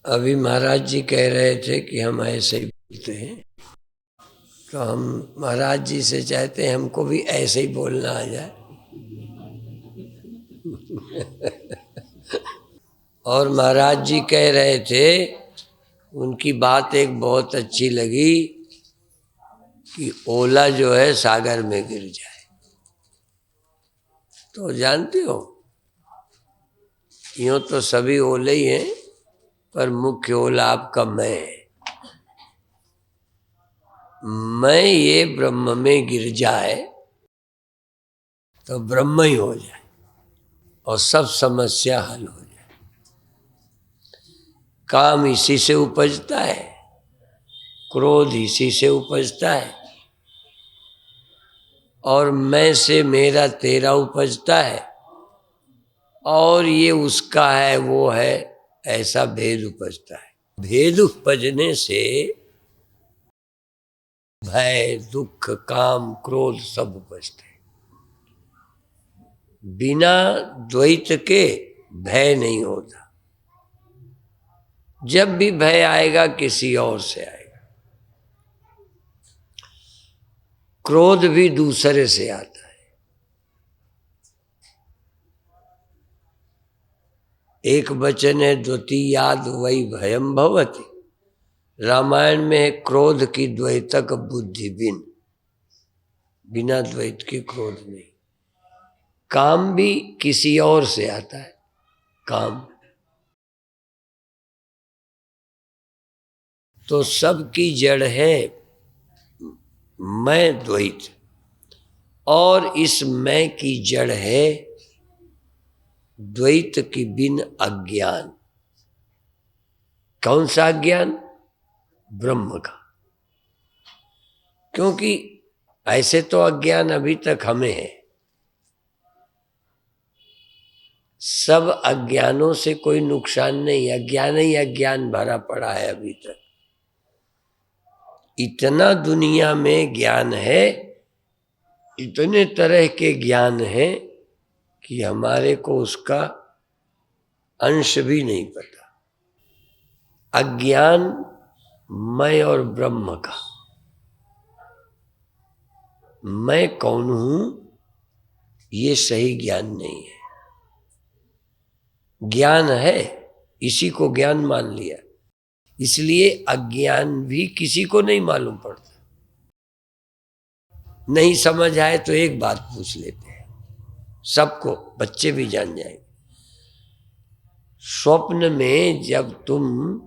अभी महाराज जी कह रहे थे कि हम ऐसे ही बोलते हैं, तो हम महाराज जी से चाहते हैं हमको भी ऐसे ही बोलना आ जाए। और महाराज जी कह रहे थे, उनकी बात एक बहुत अच्छी लगी कि ओला जो है सागर में गिर जाए तो जानते हो, यूँ तो सभी ओले ही हैं, पर मुख्य ओला आपका मैं है। मैं ये ब्रह्म में गिर जाए तो ब्रह्म ही हो जाए और सब समस्या हल हो जाए। काम इसी से उपजता है, क्रोध इसी से उपजता है, और मैं से मेरा तेरा उपजता है, और ये उसका है वो है, ऐसा भेद उपजता है। भेद उपजने से भय, दुख, काम, क्रोध सब उपजते हैं। बिना द्वैत के भय नहीं होता। जब भी भय आएगा किसी और से आएगा। क्रोध भी दूसरे से आता है। एक वचन है, द्वितीयाद वै भयम भवति। रामायण में है, क्रोध की द्वैतक बुद्धि बिना द्वैत के क्रोध नहीं। काम भी किसी और से आता है। काम तो सबकी जड़ है मैं द्वैत, और इस मैं की जड़ है द्वैत की बिन अज्ञान। कौन सा अज्ञान? ब्रह्म का। क्योंकि ऐसे तो अज्ञान अभी तक हमें है, सब अज्ञानों से कोई नुकसान नहीं, अज्ञान ही अज्ञान भरा पड़ा है अभी तक। इतना दुनिया में ज्ञान है, इतने तरह के ज्ञान है कि हमारे को उसका अंश भी नहीं पता। अज्ञान मैं और ब्रह्म का। मैं कौन हूं ये सही ज्ञान नहीं है। ज्ञान है, इसी को ज्ञान मान लिया, इसलिए अज्ञान भी किसी को नहीं मालूम पड़ता। नहीं समझ आए तो एक बात पूछ लेते हैं, सबको, बच्चे भी जान जाएंगे। स्वप्न में जब तुम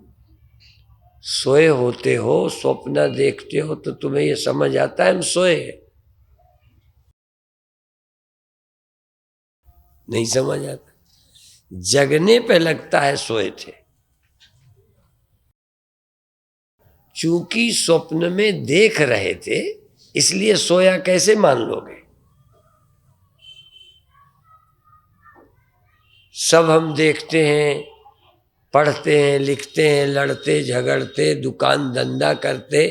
सोए होते हो, स्वप्न देखते हो, तो तुम्हें यह समझ आता है हम सोए हैं? नहीं समझ आता। जगने पे लगता है सोए थे। चूंकि स्वप्न में देख रहे थे, इसलिए सोया कैसे मान लोगे? सब हम देखते हैं, पढ़ते हैं, लिखते हैं, लड़ते झगड़ते, दुकान धंधा करते,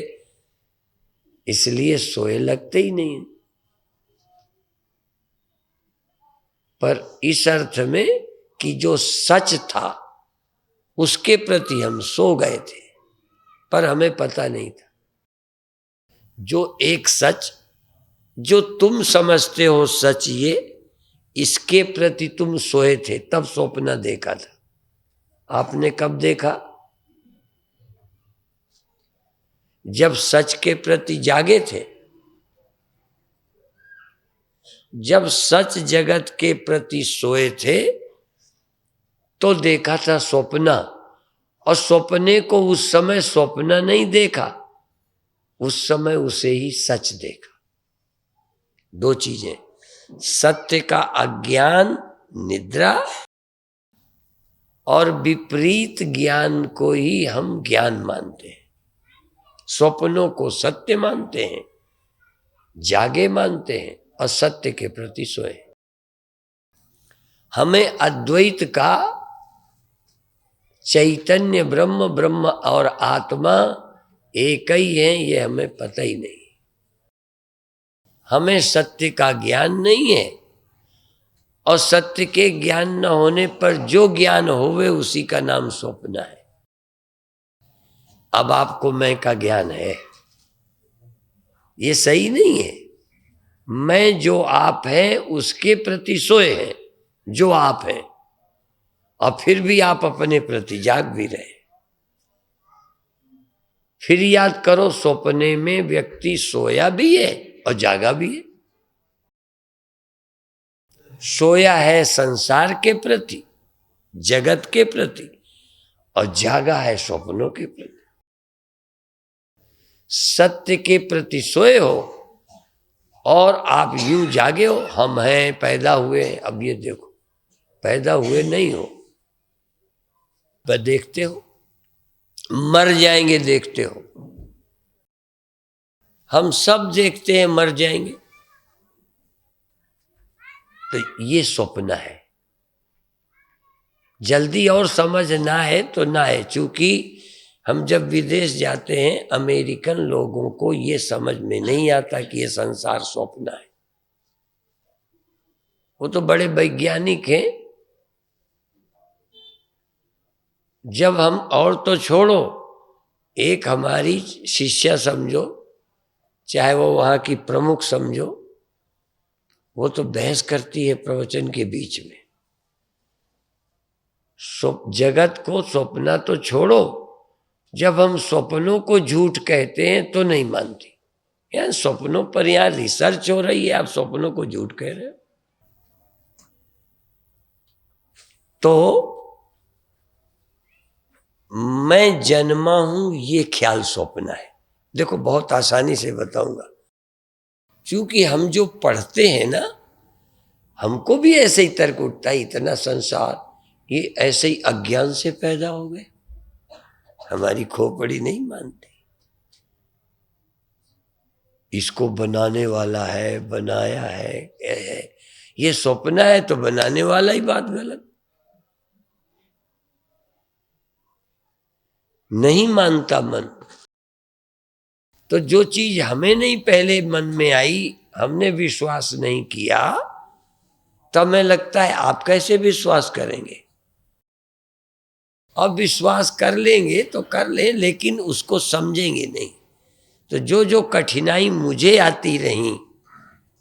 इसलिए सोए लगते ही नहीं। पर इस अर्थ में कि जो सच था उसके प्रति हम सो गए थे, पर हमें पता नहीं था। जो एक सच, जो तुम समझते हो सच, ये इसके प्रति तुम सोए थे, तब स्वप्न देखा था। आपने कब देखा? जब सच के प्रति जागे थे। जब सच जगत के प्रति सोए थे तो देखा था स्वप्न, और स्वप्ने को उस समय स्वप्न नहीं देखा, उस समय उसे ही सच देखा। दो चीजें, सत्य का अज्ञान निद्रा, और विपरीत ज्ञान को ही हम ज्ञान मानते हैं। स्वप्नों को सत्य मानते हैं, जागे मानते हैं, और सत्य के प्रति सोए। हमें अद्वैत का चैतन्य ब्रह्म, ब्रह्म और आत्मा एक ही है, ये हमें पता ही नहीं। हमें सत्य का ज्ञान नहीं है, और सत्य के ज्ञान न होने पर जो ज्ञान होवे उसी का नाम स्वप्न है। अब आपको मैं का ज्ञान है, ये सही नहीं है। मैं जो आप है उसके प्रति सोए हैं जो आप हैं, और फिर भी आप अपने प्रति जाग भी रहे। फिर याद करो, सपने में व्यक्ति सोया भी है और जागा भी है। सोया है संसार के प्रति, जगत के प्रति, और जागा है स्वप्नों के प्रति। सत्य के प्रति सोए हो और आप यूं जागे हो, हम हैं, पैदा हुए। अब ये देखो, पैदा हुए नहीं हो, पर देखते हो, मर जाएंगे देखते हो। हम सब देखते हैं मर जाएंगे, तो ये स्वप्न है। जल्दी और समझ ना है तो ना है, चूंकि हम जब विदेश जाते हैं अमेरिकन लोगों को ये समझ में नहीं आता कि ये संसार स्वप्न है। वो तो बड़े वैज्ञानिक हैं। जब हम, और तो छोड़ो, एक हमारी शिष्या समझो, चाहे वो वहाँ की प्रमुख समझो, वो तो बहस करती है प्रवचन के बीच में। जगत को स्वप्ना तो छोड़ो, जब हम स्वप्नों को झूठ कहते हैं तो नहीं मानती। यार स्वप्नों पर यहाँ रिसर्च हो रही है, आप स्वप्नों को झूठ कह रहे हो। तो मैं जन्मा हूं ये ख्याल स्वप्न है। देखो बहुत आसानी से बताऊंगा, क्योंकि हम जो पढ़ते हैं ना, हमको भी ऐसे ही तर्क उठता है, इतना संसार ये ऐसे ही अज्ञान से पैदा हो गए, हमारी खोपड़ी नहीं मानती। इसको बनाने वाला है, बनाया है, ये स्वप्न है तो बनाने वाला ही बात गलत, नहीं मानता मन। तो जो चीज हमें नहीं पहले मन में आई, हमने विश्वास नहीं किया, तब हमें लगता है आप कैसे विश्वास करेंगे। अब विश्वास कर लेंगे तो कर लें, लेकिन उसको समझेंगे नहीं। तो जो जो कठिनाई मुझे आती रही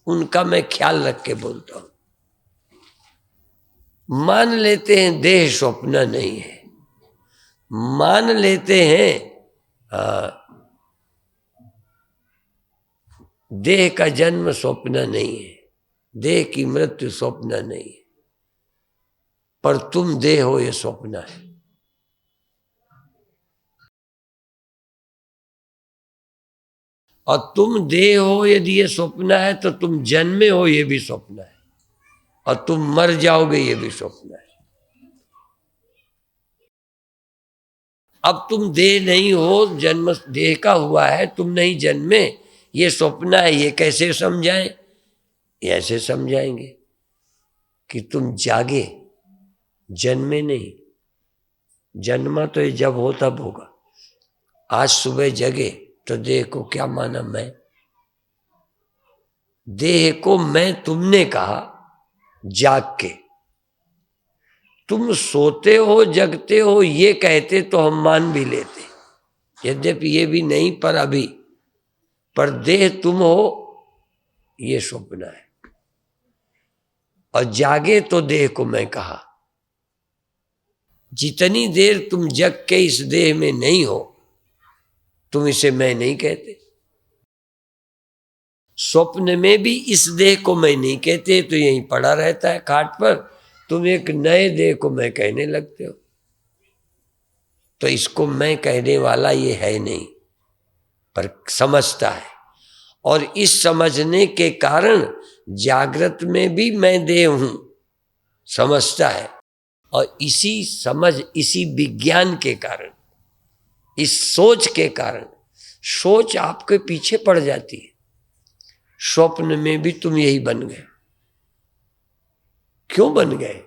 उनका मैं ख्याल रख के बोलता हूं। मान लेते हैं देह स्वप्न नहीं है, मान लेते हैं देह का जन्म स्वप्न नहीं है, देह की मृत्यु स्वप्न नहीं है, पर तुम देह हो ये स्वप्न है। और तुम देह हो यदि ये स्वप्न है, तो तुम जन्मे हो ये भी स्वप्न है, और तुम मर जाओगे ये भी स्वप्न है। अब तुम देह नहीं हो, जन्म देह का हुआ है, तुम नहीं जन्मे, ये स्वप्न है, ये कैसे समझाएं? ऐसे समझाएंगे कि तुम जागे, जन्मे नहीं। जन्मा तो ये जब हो तब होगा। आज सुबह जगे तो देह को क्या माना मैं? देह को मैं तुमने कहा जाग के। तुम सोते हो जगते हो ये कहते तो हम मान भी लेते, यद्यपि ये भी नहीं, पर अभी, पर देह तुम हो ये स्वप्न है। और जागे तो देह को मैं कहा। जितनी देर तुम जग के इस देह में नहीं हो, तुम इसे मैं नहीं कहते। स्वप्न में भी इस देह को मैं नहीं कहते, तो यहीं पड़ा रहता है खाट पर, तुम एक नए देह को मैं कहने लगते हो। तो इसको मैं कहने वाला ये है नहीं, पर समझता है। और इस समझने के कारण जागृत में भी मैं देह हूं, समझता है। और इसी समझ, इसी विज्ञान के कारण, इस सोच के कारण, सोच आपके पीछे पड़ जाती है। स्वप्न में भी तुम यही बन गए। क्यों बन गए?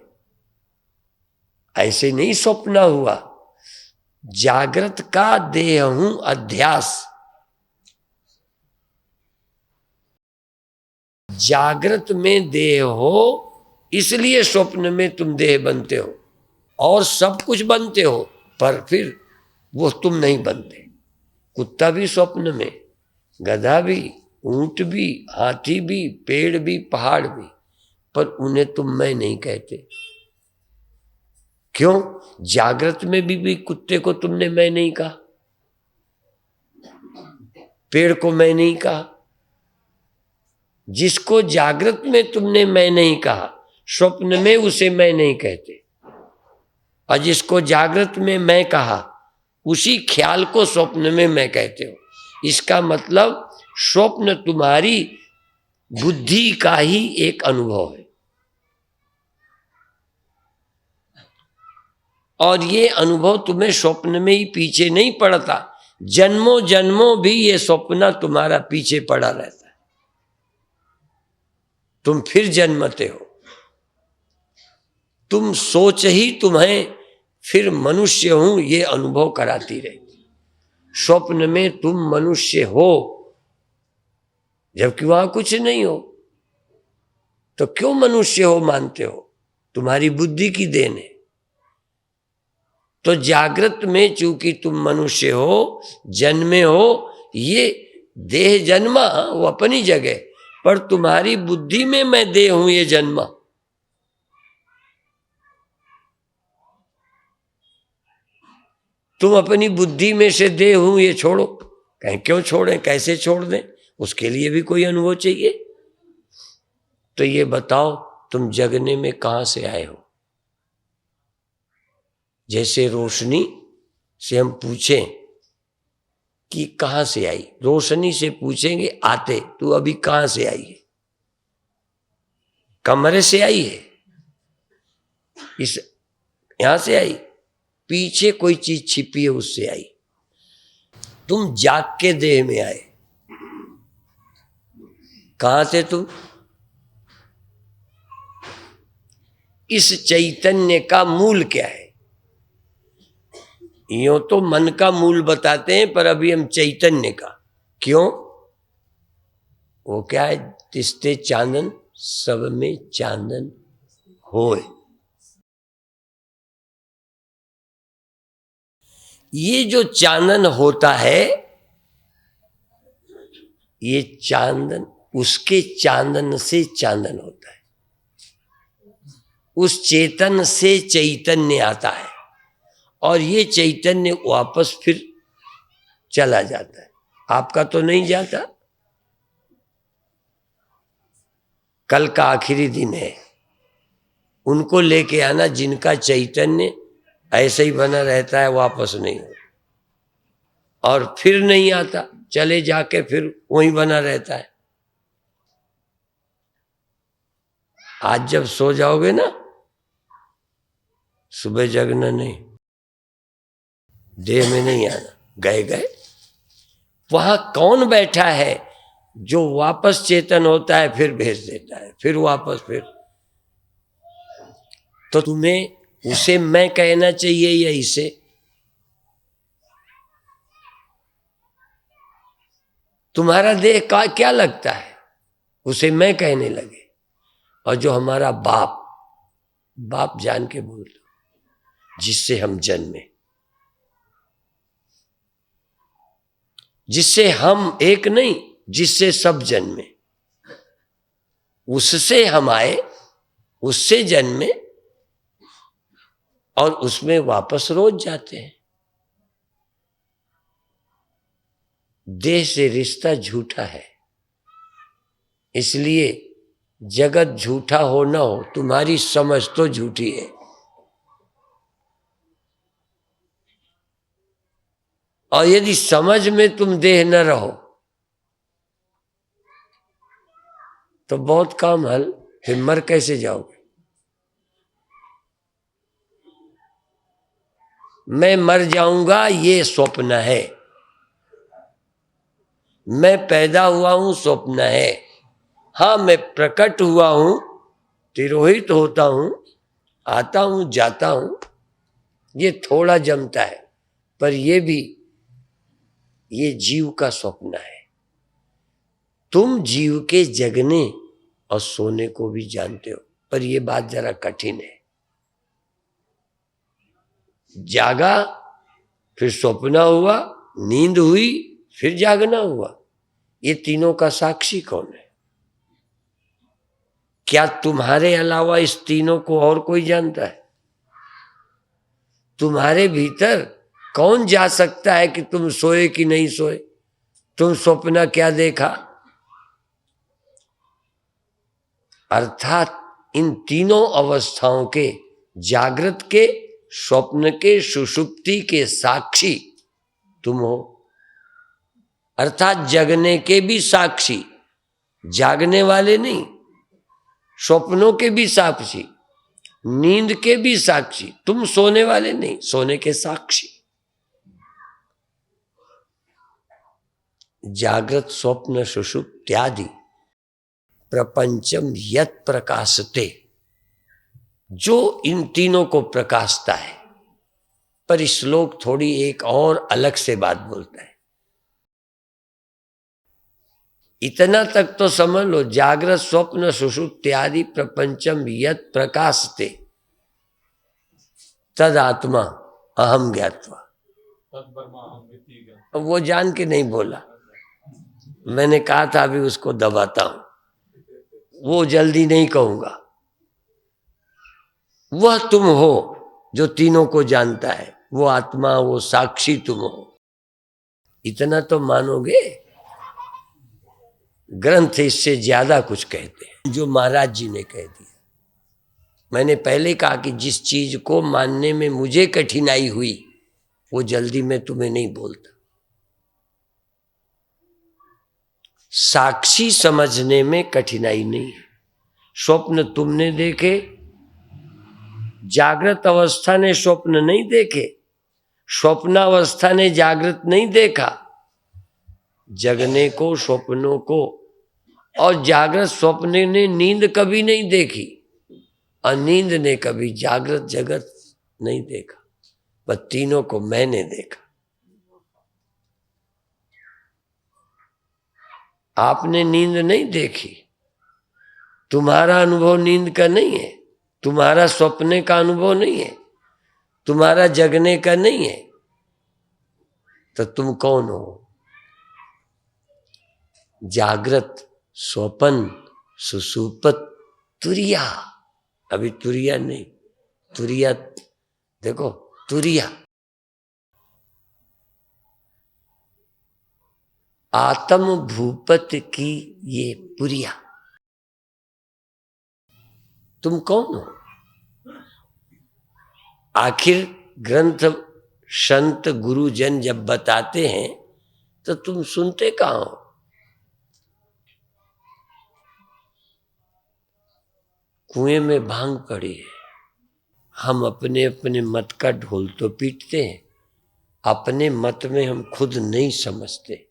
ऐसे नहीं स्वप्न हुआ। जागृत का देह हूं अध्यास। जागृत में देह हो इसलिए स्वप्न में तुम देह बनते हो और सब कुछ बनते हो, पर फिर वो तुम नहीं बनते। कुत्ता भी स्वप्न में, गधा भी, ऊंट भी, हाथी भी, पेड़ भी, पहाड़ भी, पर उन्हें तुम मैं नहीं कहते। क्यों? जागृत में भी कुत्ते को तुमने मैं नहीं कहा, पेड़ को मैं नहीं कहा। जिसको जागृत में तुमने मैं नहीं कहा, स्वप्न में उसे मैं नहीं कहते। और जिसको जागृत में मैं कहा, उसी ख्याल को स्वप्न में मैं कहते हो। इसका मतलब स्वप्न तुम्हारी बुद्धि का ही एक अनुभव है, और ये अनुभव तुम्हें स्वप्न में ही पीछे नहीं पड़ता, जन्मों जन्मों भी ये स्वप्न तुम्हारा पीछे पड़ा रहता है। तुम फिर जन्मते हो, तुम सोच ही तुम्हें फिर मनुष्य हूं ये अनुभव कराती रहती। स्वप्न में तुम मनुष्य हो, जबकि वहां कुछ नहीं हो, तो क्यों मनुष्य हो मानते हो? तुम्हारी बुद्धि की देन है। तो जागृत में चूंकि तुम मनुष्य हो, जन्मे हो, ये देह जन्मा वो अपनी जगह, पर तुम्हारी बुद्धि में मैं देह हूं ये जन्मा। तुम अपनी बुद्धि में से देह हूं ये छोड़ो। कहीं क्यों छोड़ें, कैसे छोड़ दें? उसके लिए भी कोई अनुभव चाहिए। तो ये बताओ, तुम जगने में कहां से आए हो? जैसे रोशनी से हम पूछें कि कहां से आई, रोशनी से पूछेंगे आते तू अभी कहां से आई है? कमरे से आई है, इस यहां से आई, पीछे कोई चीज छिपी है उससे आई। तुम जाग के देह में आए, कहां से तुम? इस चैतन्य का मूल क्या है? यूं तो मन का मूल बताते हैं, पर अभी हम चैतन्य का। क्यों? वो क्या है? तिस्ते चांदन सब में चांदन होए। ये जो चांदन होता है, ये चांदन उसके चांदन से चांदन होता है, उस चेतन से चैतन्य आता है, और ये चैतन्य वापस फिर चला जाता है। आपका तो नहीं जाता। कल का आखिरी दिन है, उनको लेके आना जिनका चैतन्य ऐसे ही बना रहता है, वापस नहीं हो, और फिर नहीं आता, चले जाके फिर वहीं बना रहता है। आज जब सो जाओगे ना, सुबह जगना नहीं, देह में नहीं आना, गए गए। वहां कौन बैठा है जो वापस चेतन होता है, फिर भेज देता है, फिर वापस फिर। तो तुम्हें उसे मैं कहना चाहिए या इसे? तुम्हारा देह का क्या लगता है, उसे मैं कहने लगे। और जो हमारा बाप, बाप जान के बोल दो, जिससे हम जन्मे, जिससे हम एक नहीं, जिससे सब जन्मे, उससे हम आए, उससे जन्मे, और उसमें वापस रोज जाते हैं। देह से रिश्ता झूठा है, इसलिए जगत झूठा हो ना हो, तुम्हारी समझ तो झूठी है। और यदि समझ में तुम देह न रहो तो बहुत काम हल, फिर मर कैसे जाओगे? मैं मर जाऊंगा ये स्वप्न है, मैं पैदा हुआ हूं स्वप्न है। हाँ, मैं प्रकट हुआ हूं, तिरोहित होता हूं, आता हूं जाता हूं, ये थोड़ा जमता है, पर ये भी ये जीव का स्वप्न है। तुम जीव के जगने और सोने को भी जानते हो। पर ये बात जरा कठिन है। जागा, फिर सपना हुआ, नींद हुई, फिर जागना हुआ। ये तीनों का साक्षी कौन है? क्या तुम्हारे अलावा इस तीनों को और कोई जानता है? तुम्हारे भीतर कौन जा सकता है कि तुम सोए कि नहीं सोए, तुम सपना क्या देखा? अर्थात इन तीनों अवस्थाओं के, जागृत के, स्वप्न के, सुषुप्ति के साक्षी तुम हो। अर्थात जगने के भी साक्षी, जागने वाले नहीं, स्वप्नों के भी साक्षी, नींद के भी साक्षी, तुम सोने वाले नहीं, सोने के साक्षी। जागृत स्वप्न सुषुप्त्यादि प्रपंचम यत् प्रकाशते, जो इन तीनों को प्रकाशता है। पर श्लोक थोड़ी एक और अलग से बात बोलता है। इतना तक तो समझ लो, जागृत स्वप्न सुषुप्त्यादि प्रपंचम यत् प्रकाशते तद आत्मा अहम ज्ञात्वा। अब वो जान के नहीं बोला, मैंने कहा था अभी उसको दबाता हूं, वो जल्दी नहीं कहूंगा। वह तुम हो जो तीनों को जानता है, वो आत्मा, वो साक्षी तुम हो। इतना तो मानोगे? ग्रंथ इससे ज्यादा कुछ कहते हैं, जो महाराज जी ने कह दिया। मैंने पहले कहा कि जिस चीज को मानने में मुझे कठिनाई हुई, वो जल्दी मैं तुम्हें नहीं बोलता। साक्षी समझने में कठिनाई नहीं है। स्वप्न तुमने देखे, जागृत अवस्था ने स्वप्न नहीं देखे, स्वप्नावस्था ने जागृत नहीं देखा। जगने को, स्वप्नों को और जागृत स्वप्न ने नींद कभी नहीं देखी, और नींद ने कभी जागृत जगत नहीं देखा। बस तीनों को मैंने देखा। आपने नींद नहीं देखी, तुम्हारा अनुभव नींद का नहीं है, तुम्हारा स्वप्ने का अनुभव नहीं है, तुम्हारा जगने का नहीं है, तो तुम कौन हो? जागृत, स्वपन, सुषुप्त, तुरिया। अभी तुरिया नहीं, तुरिया देखो, तुरिया आत्म भूपत की ये पुरिया। तुम कौन हो? आखिर ग्रंथ, संत, गुरुजन जब बताते हैं तो तुम सुनते कहाँ हो? कुएं में भांग पड़ी है, हम अपने अपने मत का ढोल तो पीटते हैं, अपने मत में हम खुद नहीं समझते।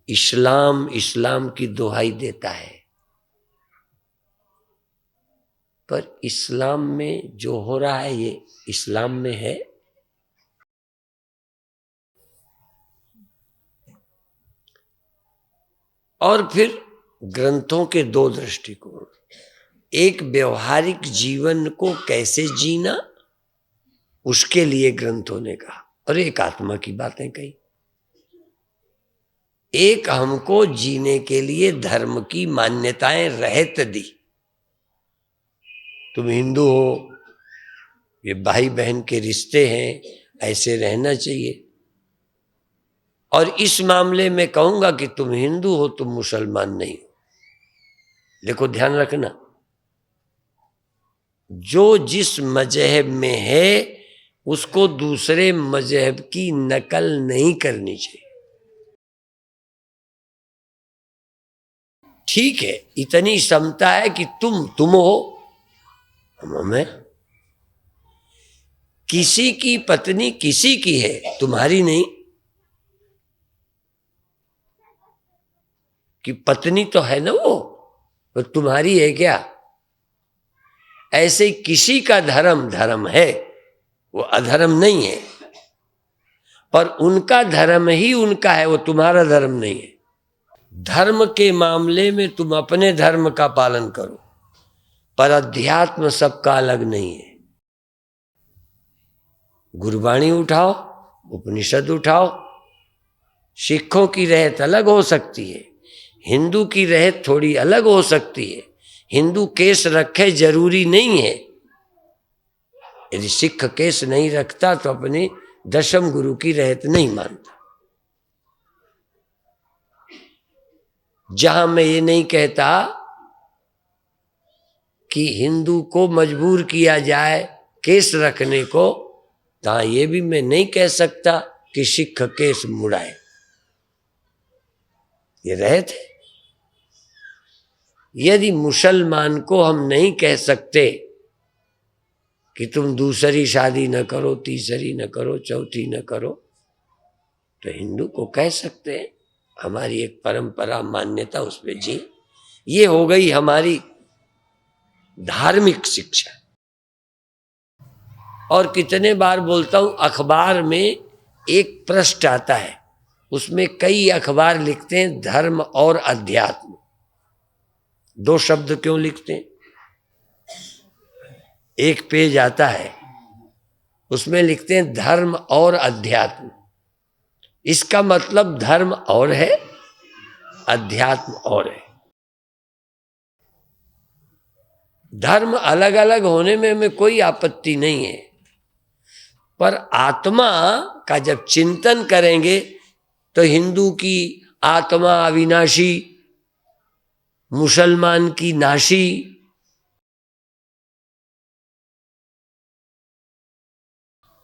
इस्लाम इस्लाम की दुहाई देता है, पर इस्लाम में जो हो रहा है ये इस्लाम में है? और फिर ग्रंथों के दो दृष्टिकोण, एक व्यवहारिक जीवन को कैसे जीना, उसके लिए ग्रंथों ने कहा, और एक आत्मा की बातें कही। एक हमको जीने के लिए धर्म की मान्यताएं रहत दी। तुम हिंदू हो, ये भाई बहन के रिश्ते हैं, ऐसे रहना चाहिए। और इस मामले में कहूंगा कि तुम हिंदू हो, तुम मुसलमान नहीं हो। देखो ध्यान रखना, जो जिस मजहब में है उसको दूसरे मजहब की नकल नहीं करनी चाहिए। ठीक है, इतनी क्षमता है कि तुम हो, हम हैं। किसी की पत्नी किसी की है, तुम्हारी नहीं। कि पत्नी तो है ना वो तुम्हारी है क्या? ऐसे किसी का धर्म धर्म है, वो अधर्म नहीं है, पर उनका धर्म ही उनका है, वो तुम्हारा धर्म नहीं है। धर्म के मामले में तुम अपने धर्म का पालन करो, पर अध्यात्म सबका अलग नहीं है। गुरबाणी उठाओ, उपनिषद उठाओ, सिखों की रहत अलग हो सकती है, हिंदू की रहत थोड़ी अलग हो सकती है। हिंदू केस रखे जरूरी नहीं है। यदि सिख केस नहीं रखता तो अपने दशम गुरु की रहत नहीं मानता। जहां मैं ये नहीं कहता कि हिंदू को मजबूर किया जाए केस रखने को, तहां ये भी मैं नहीं कह सकता कि सिख केस मुड़ाए। ये रहत है। यदि मुसलमान को हम नहीं कह सकते कि तुम दूसरी शादी न करो, तीसरी न करो, चौथी न करो, तो हिंदू को कह सकते हैं। हमारी एक परंपरा, मान्यता उसमें जी। ये हो गई हमारी धार्मिक शिक्षा। और कितने बार बोलता हूं, अखबार में एक पृष्ठ आता है, उसमें कई अखबार लिखते हैं धर्म और अध्यात्म। दो शब्द क्यों लिखते हैं? एक पेज आता है, उसमें लिखते हैं धर्म और अध्यात्म। इसका मतलब धर्म और है, अध्यात्म और है। धर्म अलग अलग होने में हमें कोई आपत्ति नहीं है, पर आत्मा का जब चिंतन करेंगे तो हिंदू की आत्मा अविनाशी, मुसलमान की नाशी,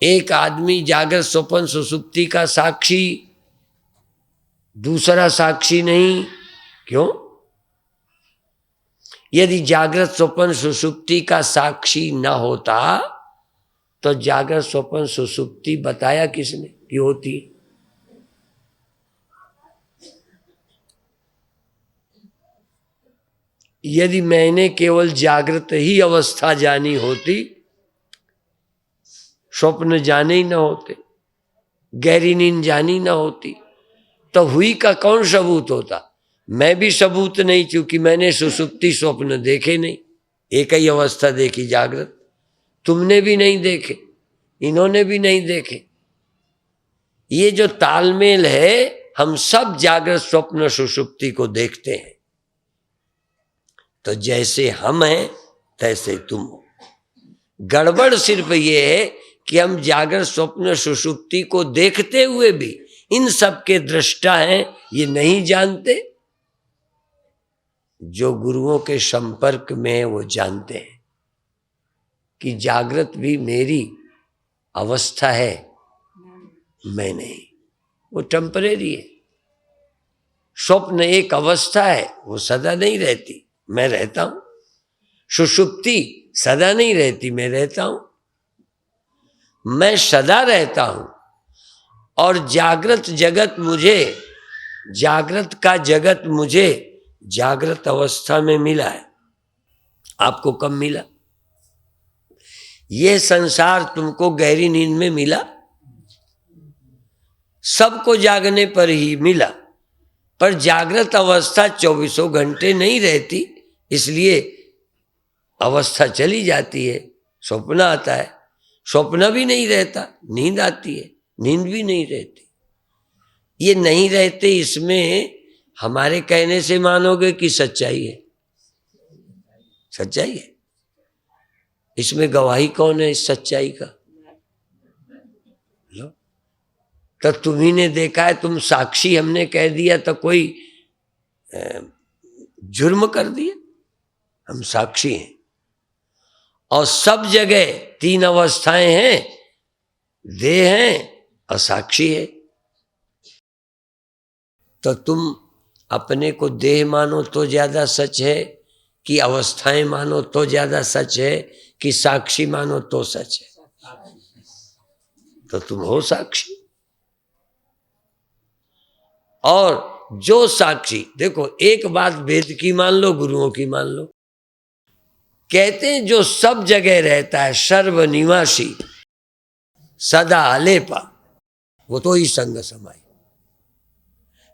एक आदमी जागृत स्वप्न सुषुप्ति का साक्षी, दूसरा साक्षी नहीं। क्यों? यदि जागृत स्वप्न सुषुप्ति का साक्षी न होता तो जागृत स्वप्न सुषुप्ति बताया किसने कि होती? यदि मैंने केवल जागृत ही अवस्था जानी होती, स्वप्न जाने ही न होते, गहरी नींद जानी न होती, तो हुई का कौन सबूत होता? मैं भी सबूत नहीं, क्योंकि मैंने सुषुप्ति स्वप्न देखे नहीं। एक ही अवस्था देखी जागृत। तुमने भी नहीं देखे, इन्होंने भी नहीं देखे। ये जो तालमेल है, हम सब जागृत स्वप्न सुषुप्ति को देखते हैं। तो जैसे हम हैं तैसे तुम हो। गड़बड़ सिर्फ ये है कि हम जागृत स्वप्न सुषुप्ति को देखते हुए भी इन सब के दृष्टा हैं, ये नहीं जानते। जो गुरुओं के संपर्क में है वो जानते हैं कि जागृत भी मेरी अवस्था है, मैं नहीं। वो टेम्परेरी है। स्वप्न एक अवस्था है, वो सदा नहीं रहती, मैं रहता हूं। सुषुप्ति सदा नहीं रहती, मैं रहता हूं। मैं सदा रहता हूं। और जागृत जगत मुझे, जागृत का जगत मुझे जागृत अवस्था में मिला है। आपको कब मिला? यह संसार तुमको गहरी नींद में मिला? सबको जागने पर ही मिला, पर जागृत अवस्था 24 घंटे नहीं रहती, इसलिए अवस्था चली जाती है, स्वप्न आता है। स्वप्न भी नहीं रहता, नींद आती है, नींद भी नहीं रहती। ये नहीं रहते, इसमें हमारे कहने से मानोगे कि सच्चाई है? सच्चाई है। इसमें गवाही कौन है इस सच्चाई का? लो, तो तुम्ही ने देखा है, तुम साक्षी हमने कह दिया तो कोई जुर्म कर दिया? हम साक्षी हैं। और सब जगह तीन अवस्थाएं हैं, देह है और साक्षी है। तो तुम अपने को देह मानो तो ज्यादा सच है, कि अवस्थाएं मानो तो ज्यादा सच है, कि साक्षी मानो तो सच है? तो तुम हो साक्षी। और जो साक्षी, देखो एक बात वेद की मान लो, गुरुओं की मान लो, कहते हैं जो सब जगह रहता है, सर्वनिवासी, सदा अलेपा, वो तो ही संग समाई।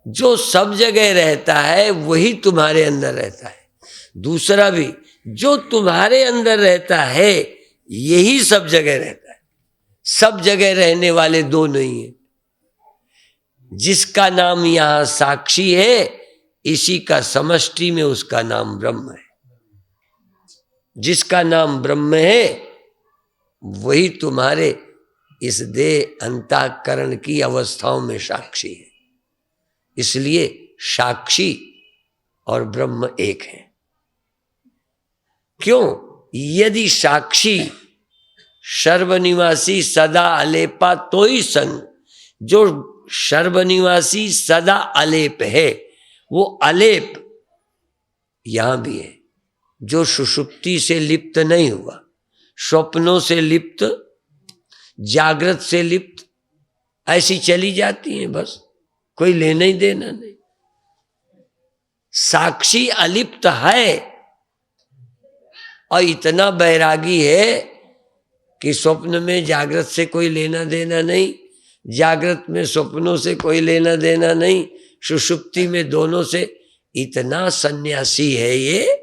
जो सब जगह रहता है वही तुम्हारे अंदर रहता है। दूसरा भी जो तुम्हारे अंदर रहता है यही सब जगह रहता है। सब जगह रहने वाले दो नहीं है। जिसका नाम यहां साक्षी है, इसी का समष्टि में उसका नाम ब्रह्म है। जिसका नाम ब्रह्म है वही तुम्हारे इस देह अंतःकरण की अवस्थाओं में साक्षी है। इसलिए साक्षी और ब्रह्म एक है। क्यों? यदि साक्षी सर्वनिवासी सदा अलेपा तो ही संग, जो सर्वनिवासी सदा अलेप है वो अलेप यहां भी है। जो सुषुप्ति से लिप्त नहीं हुआ, स्वप्नों से लिप्त, जागृत से लिप्त, ऐसी चली जाती हैं, बस कोई लेना ही देना नहीं। साक्षी अलिप्त है और इतना बैरागी है कि स्वप्न में जागृत से कोई लेना देना नहीं, जागृत में स्वप्नों से कोई लेना देना नहीं, सुषुप्ति में दोनों से। इतना सन्यासी है ये।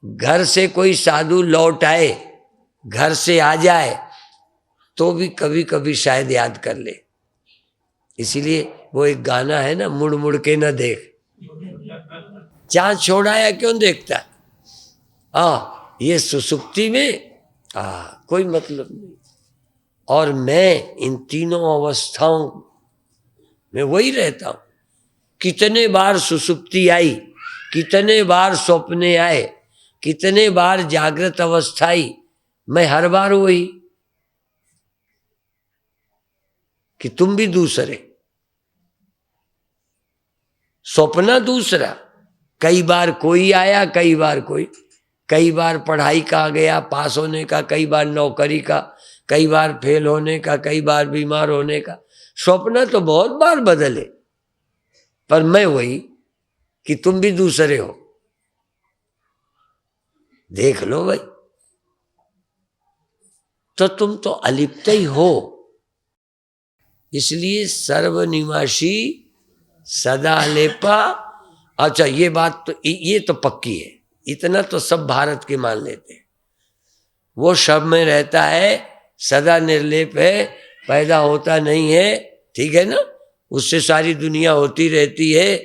घर से कोई साधु लौट आए, घर से आ जाए तो भी कभी कभी शायद याद कर ले। इसीलिए वो एक गाना है ना, मुड़ मुड़ के न देख, चाँद छोड़ाया क्यों देखता। ये सुसुप्ति में कोई मतलब नहीं। और मैं इन तीनों अवस्थाओं में वही रहता हूं। कितने बार सुसुप्ति आई, कितने बार स्वप्ने आए, कितने बार जागृत अवस्था आई, मैं हर बार वही। कि तुम भी दूसरे, स्वप्न दूसरा। कई बार कोई आया, कई बार कोई, कई बार पढ़ाई का आ गया, पास होने का, कई बार नौकरी का, कई बार फेल होने का, कई बार बीमार होने का। स्वप्न तो बहुत बार बदले, पर मैं वही कि तुम भी दूसरे हो। देख लो भाई, तो तुम तो अलिप्त ही हो। इसलिए सर्वनिवासी सदा अलेपा। अच्छा, ये बात तो ये तो पक्की है, इतना तो सब भारत के मान लेते हैं। वो सब में रहता है, सदा निर्लेप है, पैदा होता नहीं है, ठीक है ना, उससे सारी दुनिया होती रहती है।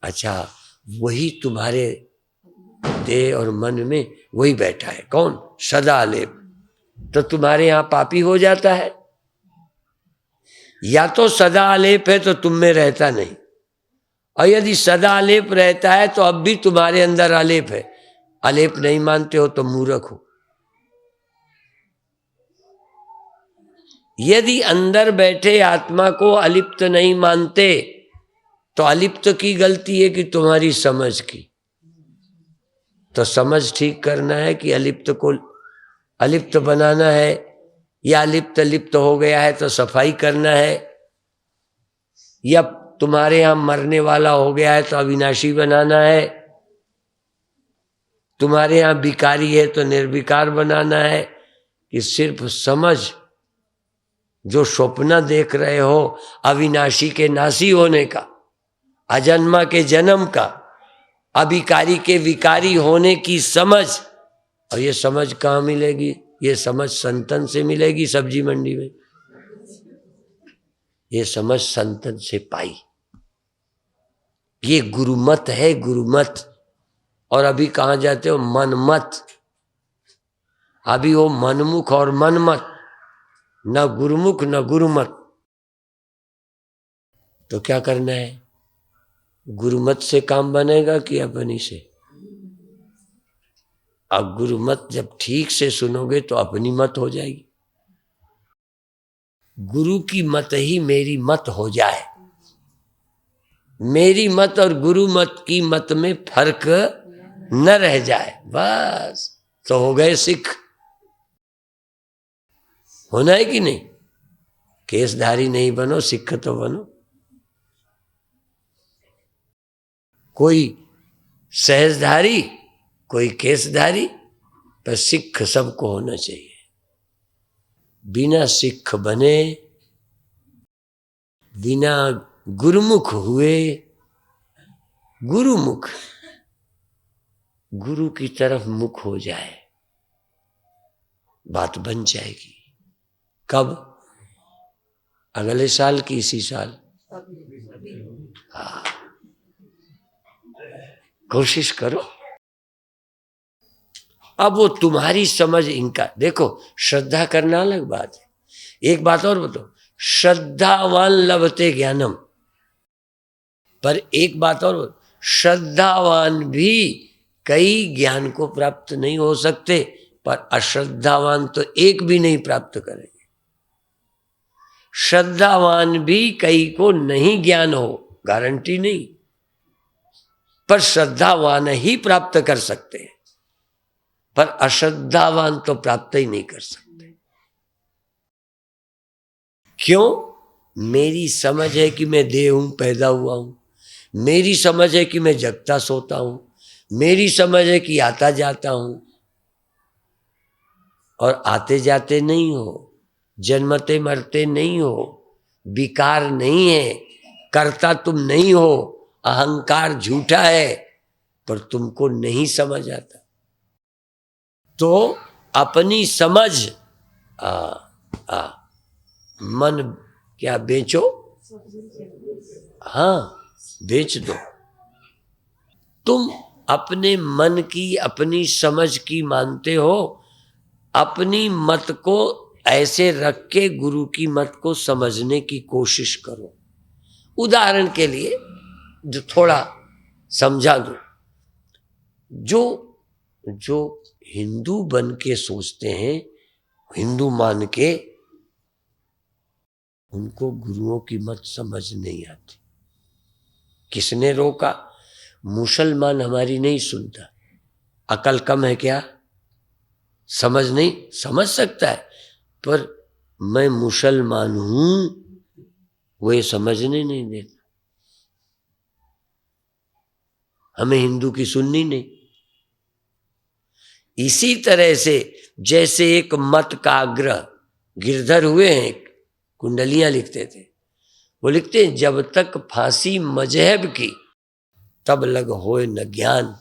अच्छा, वही तुम्हारे देह और मन में वही बैठा है। कौन? सदा अलेप। तो तुम्हारे यहां पापी हो जाता है। या तो सदा अलेप है तो तुम में रहता नहीं, और यदि सदा अलेप रहता है तो अब भी तुम्हारे अंदर अलेप है। अलेप नहीं मानते हो तो मूर्ख हो। यदि अंदर बैठे आत्मा को अलिप्त नहीं मानते तो अलिप्त की गलती है कि तुम्हारी समझ की। तो समझ ठीक करना है कि अलिप्त को अलिप्त बनाना है, या अलिप्त लिप्त हो गया है तो सफाई करना है, या तुम्हारे यहां मरने वाला हो गया है तो अविनाशी बनाना है, तुम्हारे यहां विकारी है तो निर्विकार बनाना है। कि सिर्फ समझ, जो स्वप्न देख रहे हो अविनाशी के नाशी होने का, अजन्मा के जन्म का, अविकारी के विकारी होने की समझ। और ये समझ कहाँ मिलेगी? ये समझ संतन से मिलेगी, सब्जी मंडी में। ये समझ संतन से पाई। ये गुरुमत है, गुरुमत। और अभी कहाँ जाते हो? मनमत। अभी वो मनमुख और मनमत, न गुरुमुख न गुरुमत। तो क्या करना है? गुरुमत से काम बनेगा कि अपनी से? अब गुरुमत जब ठीक से सुनोगे तो अपनी मत हो जाएगी। गुरु की मत ही मेरी मत हो जाए, मेरी मत और गुरु मत की मत में फर्क न रह जाए, बस तो हो गए सिख। होना है कि नहीं? केसधारी नहीं बनो, सिख तो बनो। कोई सहजधारी, कोई केसधारी, पर सिख सबको होना चाहिए। बिना सिख बने, बिना गुरुमुख हुए, गुरुमुख गुरु की तरफ मुख हो जाए, बात बन जाएगी। कब? अगले साल की इसी साल? हाँ, कोशिश करो। अब वो तुम्हारी समझ, इनका देखो, श्रद्धा करना अलग बात है। एक बात और बताओ, श्रद्धावान लभते ज्ञानम, पर एक बात और, श्रद्धावान भी कई ज्ञान को प्राप्त नहीं हो सकते, पर अश्रद्धावान तो एक भी नहीं प्राप्त करेंगे। श्रद्धावान भी कई को नहीं ज्ञान हो, गारंटी नहीं, पर श्रद्धावान ही प्राप्त कर सकते हैं, पर अश्रद्धावान तो प्राप्त ही नहीं कर सकते। क्यों? मेरी समझ है कि मैं देह हूं, पैदा हुआ हूं, मेरी समझ है कि मैं जगता सोता हूं, मेरी समझ है कि आता जाता हूं, और आते जाते नहीं हो, जन्मते मरते नहीं हो, विकार नहीं है, कर्ता तुम नहीं हो, अहंकार झूठा है, पर तुमको नहीं समझ आता। तो अपनी समझ मन क्या बेचो? हाँ, बेच दो। तुम अपने मन की, अपनी समझ की मानते हो, अपनी मत को ऐसे रख के गुरु की मत को समझने की कोशिश करो। उदाहरण के लिए जो थोड़ा समझा दो, जो हिंदू बन के सोचते हैं, हिंदू मान के, उनको गुरुओं की मत समझ नहीं आती। किसने रोका? मुसलमान हमारी नहीं सुनता, अकल कम है क्या? समझ नहीं, समझ सकता है, पर मैं मुसलमान हूं वो ये समझने नहीं देता। हमें हिंदू की सुननी नहीं। इसी तरह से जैसे एक मत का आग्रह, गिरधर हुए हैं, कुंडलियां लिखते थे, वो लिखते हैं, जब तक फांसी मजहब की तब लग होए न ज्ञान,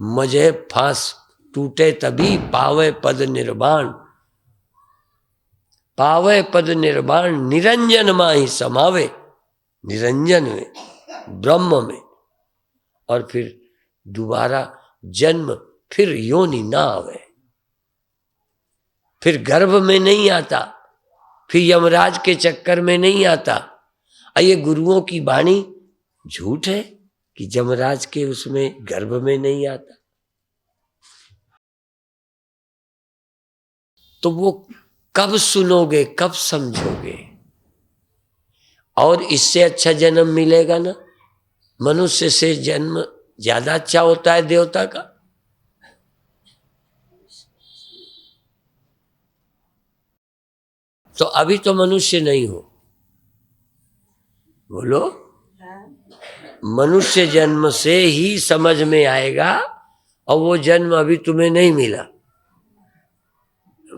मजहब फांस टूटे तभी पावे पद निर्वाण, पावे पद निर्वाण निरंजन माही समावे, निरंजन में, ब्रह्म में, और फिर दोबारा जन्म फिर योनि ना आवे, फिर गर्भ में नहीं आता, फिर यमराज के चक्कर में नहीं आता। ये गुरुओं की वाणी झूठ है कि यमराज के उसमें गर्भ में नहीं आता। तो वो कब सुनोगे, कब समझोगे? और इससे अच्छा जन्म मिलेगा ना? मनुष्य से जन्म ज्यादा अच्छा होता है देवता का। तो अभी तो मनुष्य नहीं हो, बोलो। मनुष्य जन्म से ही समझ में आएगा, और वो जन्म अभी तुम्हें नहीं मिला।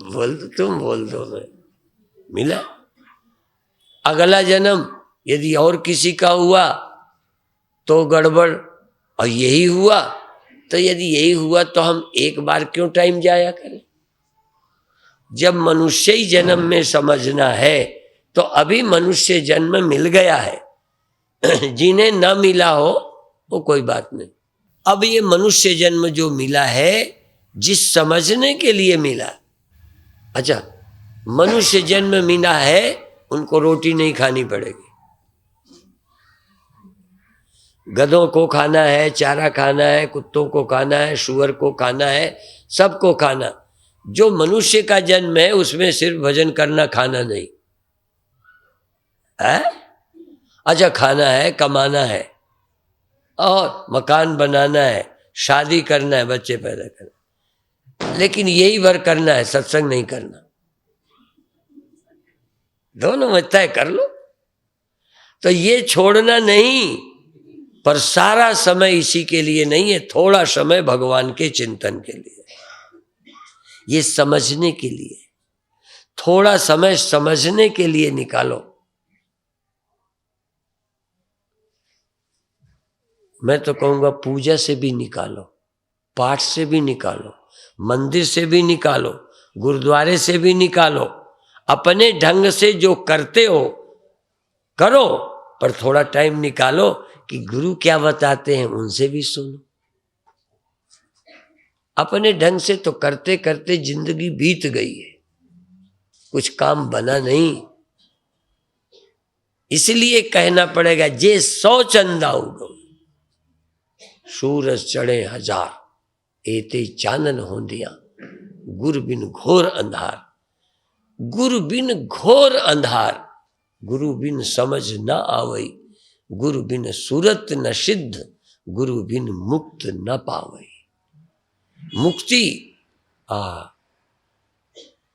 बोल दो, तुम बोल दो, मैं मिला। अगला जन्म यदि और किसी का हुआ तो गड़बड़, और यही हुआ तो यदि यही हुआ तो हम एक बार क्यों टाइम जाया करें? जब मनुष्य ही जन्म में समझना है तो अभी मनुष्य जन्म मिल गया है, जिन्हें न मिला हो वो कोई बात नहीं। अब ये मनुष्य जन्म जो मिला है, जिस समझने के लिए मिला, अच्छा, मनुष्य जन्म मिला है, उनको रोटी नहीं खानी पड़ेगी। गधों को खाना है, चारा खाना है, कुत्तों को खाना है, शुअर को खाना है, सबको खाना। जो मनुष्य का जन्म है उसमें सिर्फ भजन करना, खाना नहीं है। अच्छा, खाना है, कमाना है, और मकान बनाना है, शादी करना है, बच्चे पैदा करना, लेकिन यही भर करना है, सत्संग नहीं करना। दोनों में तय कर लो। तो ये छोड़ना नहीं, पर सारा समय इसी के लिए नहीं है, थोड़ा समय भगवान के चिंतन के लिए, ये समझने के लिए, थोड़ा समय समझने के लिए निकालो। मैं तो कहूंगा पूजा से भी निकालो, पाठ से भी निकालो, मंदिर से भी निकालो, गुरुद्वारे से भी निकालो, अपने ढंग से जो करते हो करो, पर थोड़ा टाइम निकालो कि गुरु क्या बताते हैं उनसे भी सुनो। अपने ढंग से तो करते करते जिंदगी बीत गई है, कुछ काम बना नहीं। इसलिए कहना पड़ेगा, जे 100 चंदा उगो सूरज चढ़े 1000, एते चानन होंदिया गुरु बिन घोर अंधार। गुरु बिन घोर अंधार, गुरु बिन समझ न आवई, गुरु बिन सूरत न सिद्ध, गुरु बिन मुक्त न पावई। मुक्ति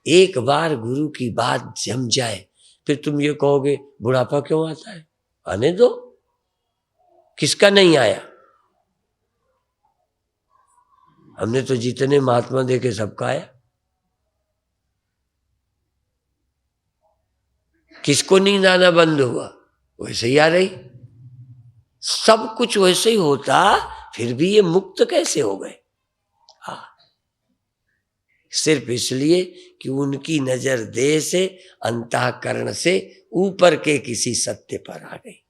एक बार गुरु की बात जम जाए, फिर तुम ये कहोगे बुढ़ापा क्यों आता है? आने दो, किसका नहीं आया? हमने तो जितने महात्मा देखे सबका आया। किसको नींद आना बंद हुआ? वैसे ही आ रही। सब कुछ वैसे ही होता, फिर भी ये मुक्त कैसे हो गए? सिर्फ इसलिए कि उनकी नजर देह से, अंतःकरण से ऊपर के किसी सत्य पर आ गई।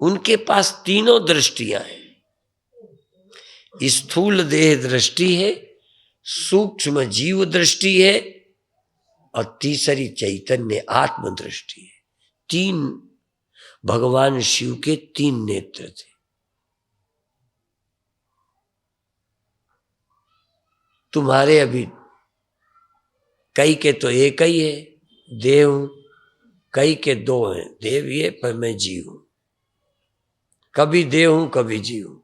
उनके पास तीनों दृष्टियां हैं। स्थूल देह दृष्टि है, सूक्ष्म जीव दृष्टि है, और तीसरी चैतन्य आत्म दृष्टि है। तीन भगवान शिव के 3 नेत्र थे। तुम्हारे अभी कई के तो एक ही है, देव हूं, कई के 2 हैं, देव ये पर मैं जीव हूं, कभी देव हूं कभी जीव हूं।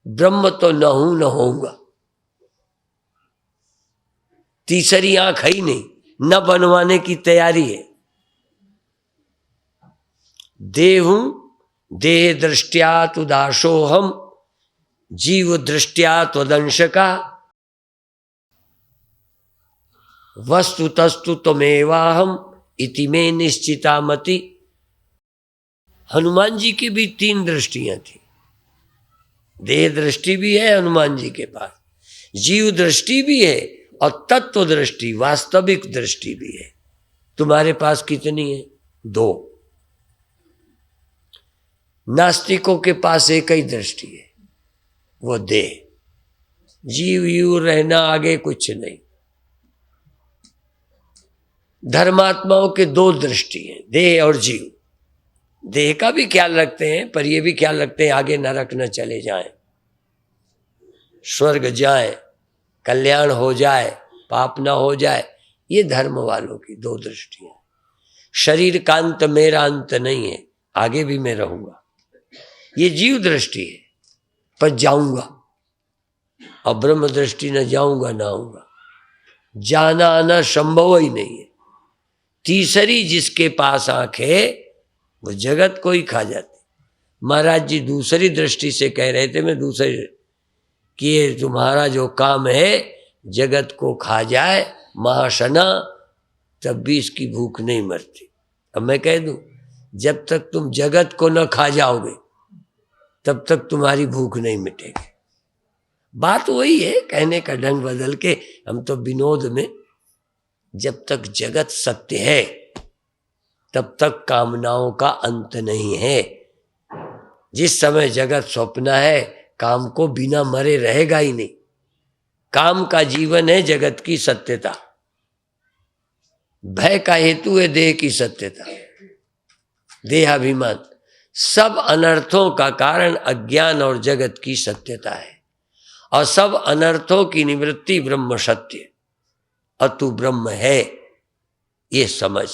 ब्रह्म तो न हूं न होऊंगा। तीसरी आंख है ही नहीं, न बनवाने की तैयारी है। देव हूं, देह दृष्ट्यात उदासोहम, जीव दृष्ट्या त्वदंश का, वस्तु तस्तु त्वमेवाहम इति में निश्चिता मति। हनुमान जी की भी 3 दृष्टियां थी। देह दृष्टि भी है हनुमान जी के पास, जीव दृष्टि भी है, और तत्व दृष्टि वास्तविक दृष्टि भी है। तुम्हारे पास कितनी है? 2। नास्तिकों के पास एक ही दृष्टि है, वो देह। जीव यू रहना, आगे कुछ नहीं। धर्मात्माओं के 2 दृष्टि है, देह और जीव। देह का भी ख्याल रखते हैं, पर ये भी ख्याल रखते हैं आगे नरक न चले जाएं, स्वर्ग जाएं, कल्याण हो जाए, पाप ना हो जाए। ये धर्म वालों की 2 दृष्टियां। शरीर का अंत मेरा अंत नहीं है, आगे भी मैं रहूंगा, ये जीव दृष्टि है। पर जाऊंगा, और ब्रह्म दृष्टि न जाऊंगा ना आऊंगा, जाना आना संभव ही नहीं है। तीसरी जिसके पास आंख है वो जगत को ही खा जाती। महाराज जी दूसरी दृष्टि से कह रहे थे, मैं दूसरी, कि ये तुम्हारा जो काम है जगत को खा जाए महाशना, तब भी इसकी भूख नहीं मरती। अब मैं कह दूं, जब तक तुम जगत को न खा जाओगे तब तक तुम्हारी भूख नहीं मिटेगी। बात वही है, कहने का ढंग बदल के। हम तो विनोद में, जब तक जगत सत्य है तब तक कामनाओं का अंत नहीं है। जिस समय जगत स्वप्न है, काम को बिना मरे रहेगा ही नहीं। काम का जीवन है जगत की सत्यता, भय का हेतु है देह की सत्यता, देहाभिमान। सब अनर्थों का कारण अज्ञान और जगत की सत्यता है, और सब अनर्थों की निवृत्ति ब्रह्म सत्य, अतु ब्रह्म है। ये समझ,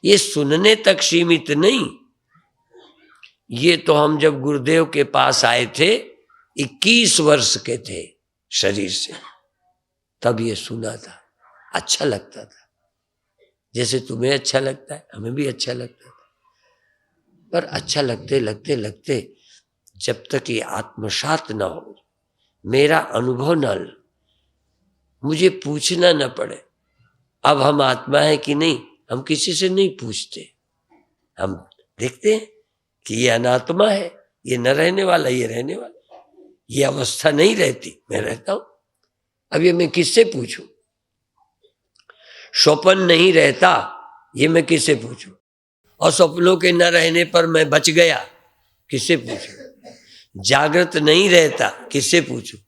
ये सुनने तक सीमित नहीं। ये तो हम जब गुरुदेव के पास आए थे, 21 वर्ष के थे शरीर से, तब ये सुना था, अच्छा लगता था। जैसे तुम्हें अच्छा लगता है, हमें भी अच्छा लगता था। पर अच्छा लगते लगते लगते जब तक ये आत्मसात ना हो, मेरा अनुभव ना, मुझे पूछना न पड़े अब हम आत्मा है कि नहीं, हम किसी से नहीं पूछते। हम देखते हैं कि ये अनात्मा है, ये न रहने वाला, ये रहने वाला। ये अवस्था नहीं रहती, मैं रहता हूं। अब ये मैं किससे पूछूं? स्वप्न नहीं रहता, ये मैं किससे पूछूं? और स्वप्नों के न रहने पर मैं बच गया, किससे पूछूं? जागृत नहीं रहता, किससे पूछूं?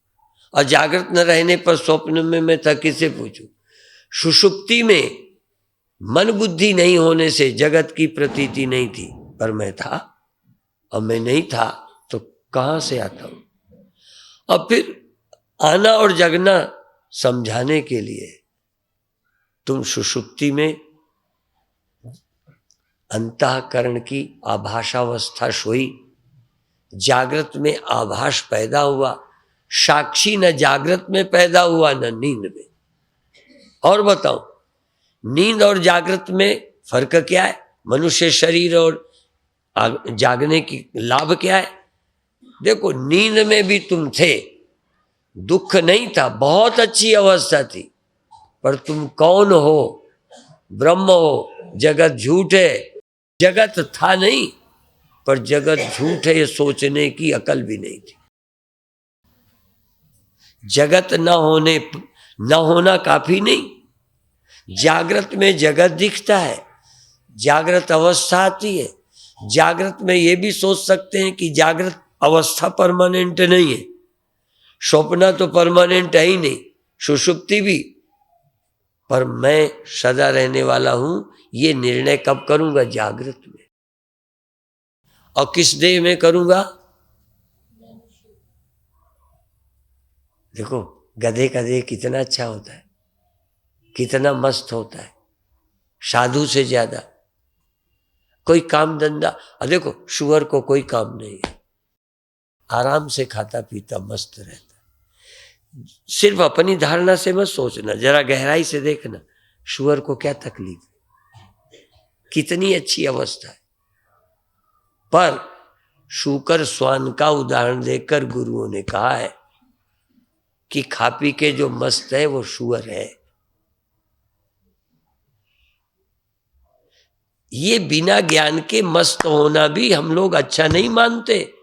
और जागृत न रहने पर स्वप्न में मैं था, किससे पूछूं? सुषुप्ति में मन बुद्धि नहीं होने से जगत की प्रतीति नहीं थी, पर मैं था। और मैं नहीं था तो कहां से आता हूं? और फिर आना और जगना समझाने के लिए तुम सुषुप्ति में अंतःकरण की आभासावस्था सोई, जागृत में आभास पैदा हुआ, साक्षी न जागृत में पैदा हुआ न नींद में। और बताओ, नींद और जागृत में फर्क क्या है? मनुष्य शरीर और जागने की लाभ क्या है? देखो, नींद में भी तुम थे, दुख नहीं था, बहुत अच्छी अवस्था थी, पर तुम कौन हो? ब्रह्म हो, जगत झूठ है। जगत था नहीं, पर जगत झूठ है ये सोचने की अकल भी नहीं थी। जगत न होना काफी नहीं, जागृत में जगत दिखता है, जागृत अवस्था आती है। जागृत में ये भी सोच सकते हैं कि जागृत अवस्था परमानेंट नहीं है, स्वप्न तो परमानेंट है ही नहीं, सुषुप्ति भी। पर मैं सदा रहने वाला हूं, ये निर्णय कब करूंगा? जागृत में। और किस देह में करूंगा? देखो, गधे का देह कितना अच्छा होता है, कितना मस्त होता है, साधु से ज्यादा। कोई काम धंधा, और देखो शुअर को कोई काम नहीं है, आराम से खाता पीता मस्त रहता है। सिर्फ अपनी धारणा से मत सोचना, जरा गहराई से देखना, शुअर को क्या तकलीफ है, कितनी अच्छी अवस्था है। पर शूकर स्वान का उदाहरण देकर गुरुओं ने कहा है कि खा पी के जो मस्त है वो शुअर है। ये बिना ज्ञान के मस्त होना भी हम लोग अच्छा नहीं मानते,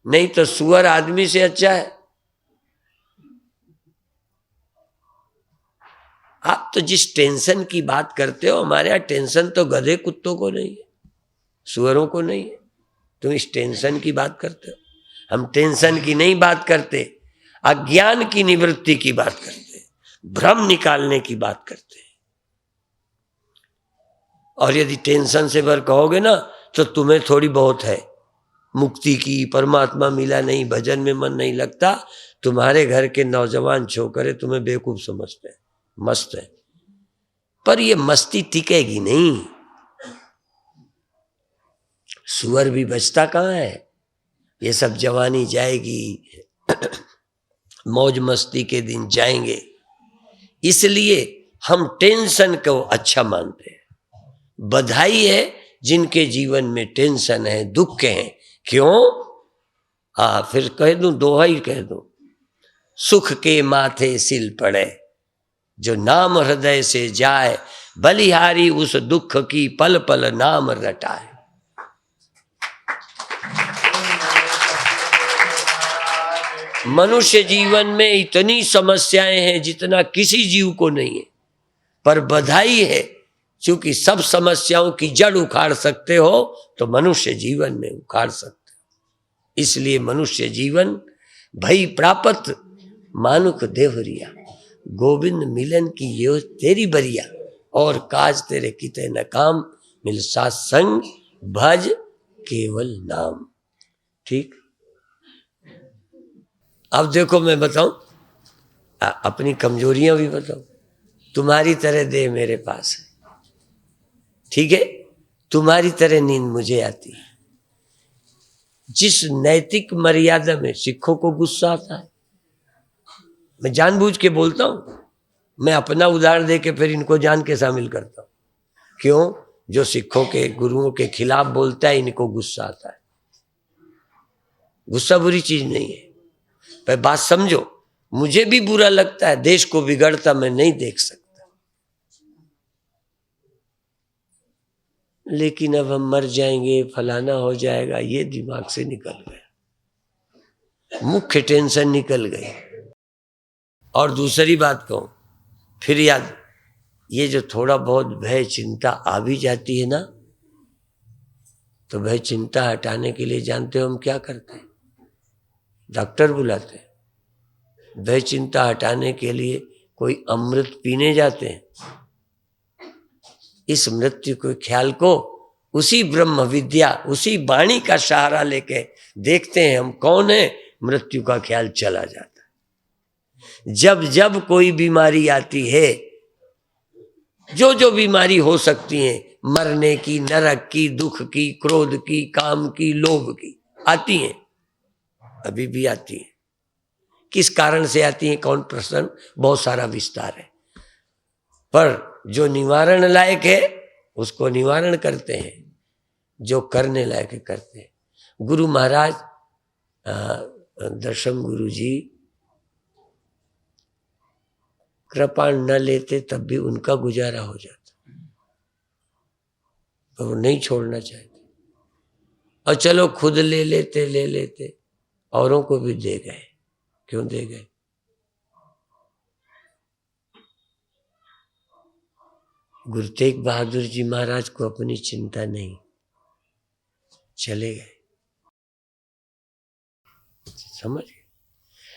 नहीं तो सुअर आदमी से अच्छा है। आप तो जिस टेंशन की बात करते हो, हमारे यहां टेंशन तो गधे कुत्तों को नहीं है, सुअरों को नहीं है। तुम इस टेंशन की बात करते हो, हम टेंशन की नहीं बात करते, अज्ञान की निवृत्ति की बात करते, भ्रम निकालने की बात करते। और यदि टेंशन से भर कहोगे ना, तो तुम्हें थोड़ी बहुत है मुक्ति की, परमात्मा मिला नहीं, भजन में मन नहीं लगता, तुम्हारे घर के नौजवान छोकरे तुम्हें बेवकूफ समझते हैं, मस्त है। पर ये मस्ती टिकेगी नहीं, सुअर भी बचता कहाँ है। ये सब जवानी जाएगी, मौज मस्ती के दिन जाएंगे, इसलिए हम टेंशन को अच्छा मानते हैं। बधाई है जिनके जीवन में टेंशन है, दुख है। क्यों? फिर कह दूं, दोहा ही कह दूं, सुख के माथे सिल पड़े, जो नाम हृदय से जाए, बलिहारी उस दुख की पल पल नाम रटाए। मनुष्य जीवन में इतनी समस्याएं हैं जितना किसी जीव को नहीं है, पर बधाई है क्योंकि सब समस्याओं की जड़ उखाड़ सकते हो तो मनुष्य जीवन में उखाड़ सकते हो। इसलिए मनुष्य जीवन भई प्रापत मानुक देवरिया, गोविंद मिलन की यो तेरी बरिया, और काज तेरे किते न काम, मिल साथ संग भज केवल नाम। ठीक। अब देखो, मैं बताऊं, अपनी कमजोरियां भी बताऊं। तुम्हारी तरह देह मेरे पास है, ठीक है, तुम्हारी तरह नींद मुझे आती है। जिस नैतिक मर्यादा में सिखों को गुस्सा आता है, मैं जानबूझ के बोलता हूं, मैं अपना उदाहरण दे के फिर इनको जान के शामिल करता हूं। क्यों? जो सिखों के गुरुओं के खिलाफ बोलता है, इनको गुस्सा आता है। गुस्सा बुरी चीज नहीं है, पर बात समझो, मुझे भी बुरा लगता है, देश को बिगड़ता मैं नहीं देख सकता, लेकिन अब हम मर जाएंगे, फलाना हो जाएगा, ये दिमाग से निकल गया। मुख्य टेंशन निकल गई। और दूसरी बात कहूं, फिर याद, ये जो थोड़ा बहुत भय चिंता आ भी जाती है ना, तो भय चिंता हटाने के लिए जानते हो हम क्या करते हैं? डॉक्टर बुलाते हैं। भय चिंता हटाने के लिए कोई अमृत पीने जाते हैं। इस मृत्यु के ख्याल को उसी ब्रह्म विद्या, उसी वाणी का सहारा लेके देखते हैं हम कौन है, मृत्यु का ख्याल चला जाता है। जब जब कोई बीमारी आती है, जो जो बीमारी हो सकती है, मरने की, नरक की, दुख की, क्रोध की, काम की, लोभ की, आती हैं, अभी भी आती हैं। किस कारण से आती हैं, कौन प्रश्न, बहुत सारा विस्तार है। पर जो निवारण लायक है उसको निवारण करते हैं, जो करने लायक है करते हैं। गुरु महाराज, दर्शन गुरु जी कृपाण न लेते तब भी उनका गुजारा हो जाता, तो वो नहीं छोड़ना चाहते। और चलो खुद ले लेते औरों को भी दे गए। क्यों दे गए? गुरु तेग बहादुर जी महाराज को अपनी चिंता नहीं, चले गए। समझ गए?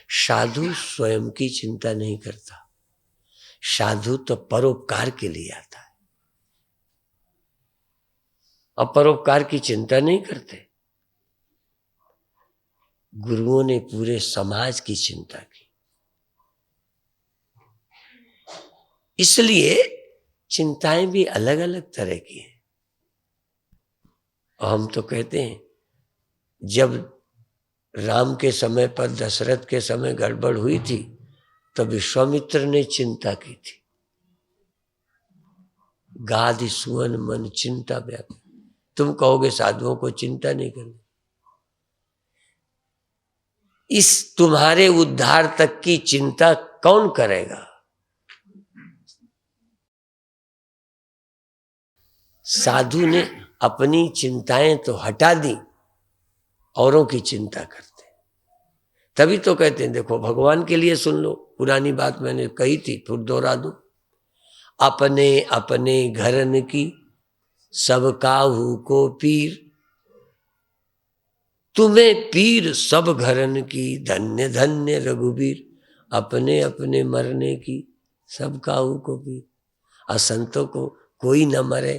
साधु स्वयं की चिंता नहीं करता, साधु तो परोपकार के लिए आता है। और परोपकार की चिंता नहीं करते। गुरुओं ने पूरे समाज की चिंता की, इसलिए चिंताएं भी अलग अलग तरह की हैं। और हम तो कहते हैं, जब राम के समय पर, दशरथ के समय गड़बड़ हुई थी, तो विश्वामित्र ने चिंता की थी। गादि सुवन मन चिंता व्यापी। तुम कहोगे साधुओं को चिंता नहीं करनी। इस तुम्हारे उद्धार तक की चिंता कौन करेगा? साधु ने अपनी चिंताएं तो हटा दी, औरों की चिंता करते। तभी तो कहते हैं, देखो भगवान के लिए सुन लो, पुरानी बात मैंने कही थी, फिर दोहरा दूं। अपने अपने घरन की सब काहू को पीर, तुम्हें पीर सब घरन की, धन्य धन्य रघुबीर। अपने अपने मरने की सब काहू को पीर। असंतों को कोई न मरे,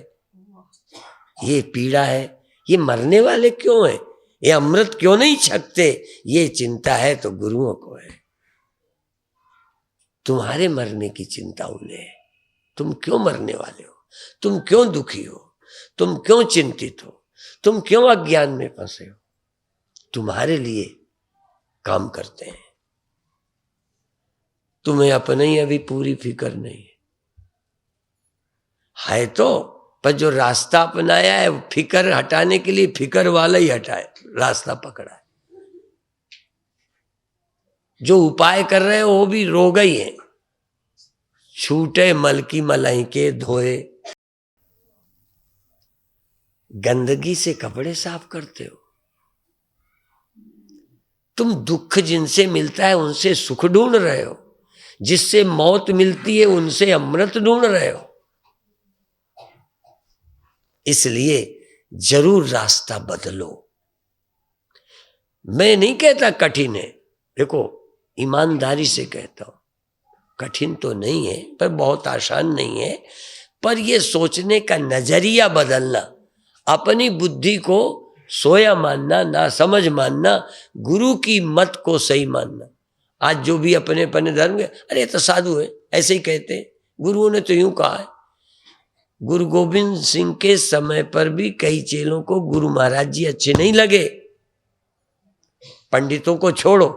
ये पीड़ा है। ये मरने वाले क्यों हैं? ये अमृत क्यों नहीं छकते? ये चिंता है तो गुरुओं को है। तुम्हारे मरने की चिंता उन्हें है। तुम क्यों मरने वाले हो? तुम क्यों दुखी हो? तुम क्यों चिंतित हो? तुम क्यों अज्ञान में फंसे हो? तुम्हारे लिए काम करते हैं। तुम्हें अपने ही अभी पूरी फिक्र नहीं है तो, पर जो रास्ता अपनाया है फिक्र हटाने के लिए, फिक्र वाला ही हटाए, रास्ता पकड़ा है। जो उपाय कर रहे हो वो भी रोग ही है। छूटे मल की मलाई के धोए, गंदगी से कपड़े साफ करते हो। तुम दुख जिनसे मिलता है उनसे सुख ढूंढ रहे हो, जिससे मौत मिलती है उनसे अमृत ढूंढ रहे हो। इसलिए जरूर रास्ता बदलो। मैं नहीं कहता कठिन है, देखो ईमानदारी से कहता हूं, कठिन तो नहीं है पर बहुत आसान नहीं है। पर ये सोचने का नजरिया बदलना, अपनी बुद्धि को सोया मानना, ना समझ मानना, गुरु की मत को सही मानना। आज जो भी अपने अपने धर्म के, अरे तो साधु है, ऐसे ही कहते हैं, गुरुओं ने तो यूं कहा है। गुरु गोविंद सिंह के समय पर भी कई चेलों को गुरु महाराज जी अच्छे नहीं लगे। पंडितों को छोड़ो,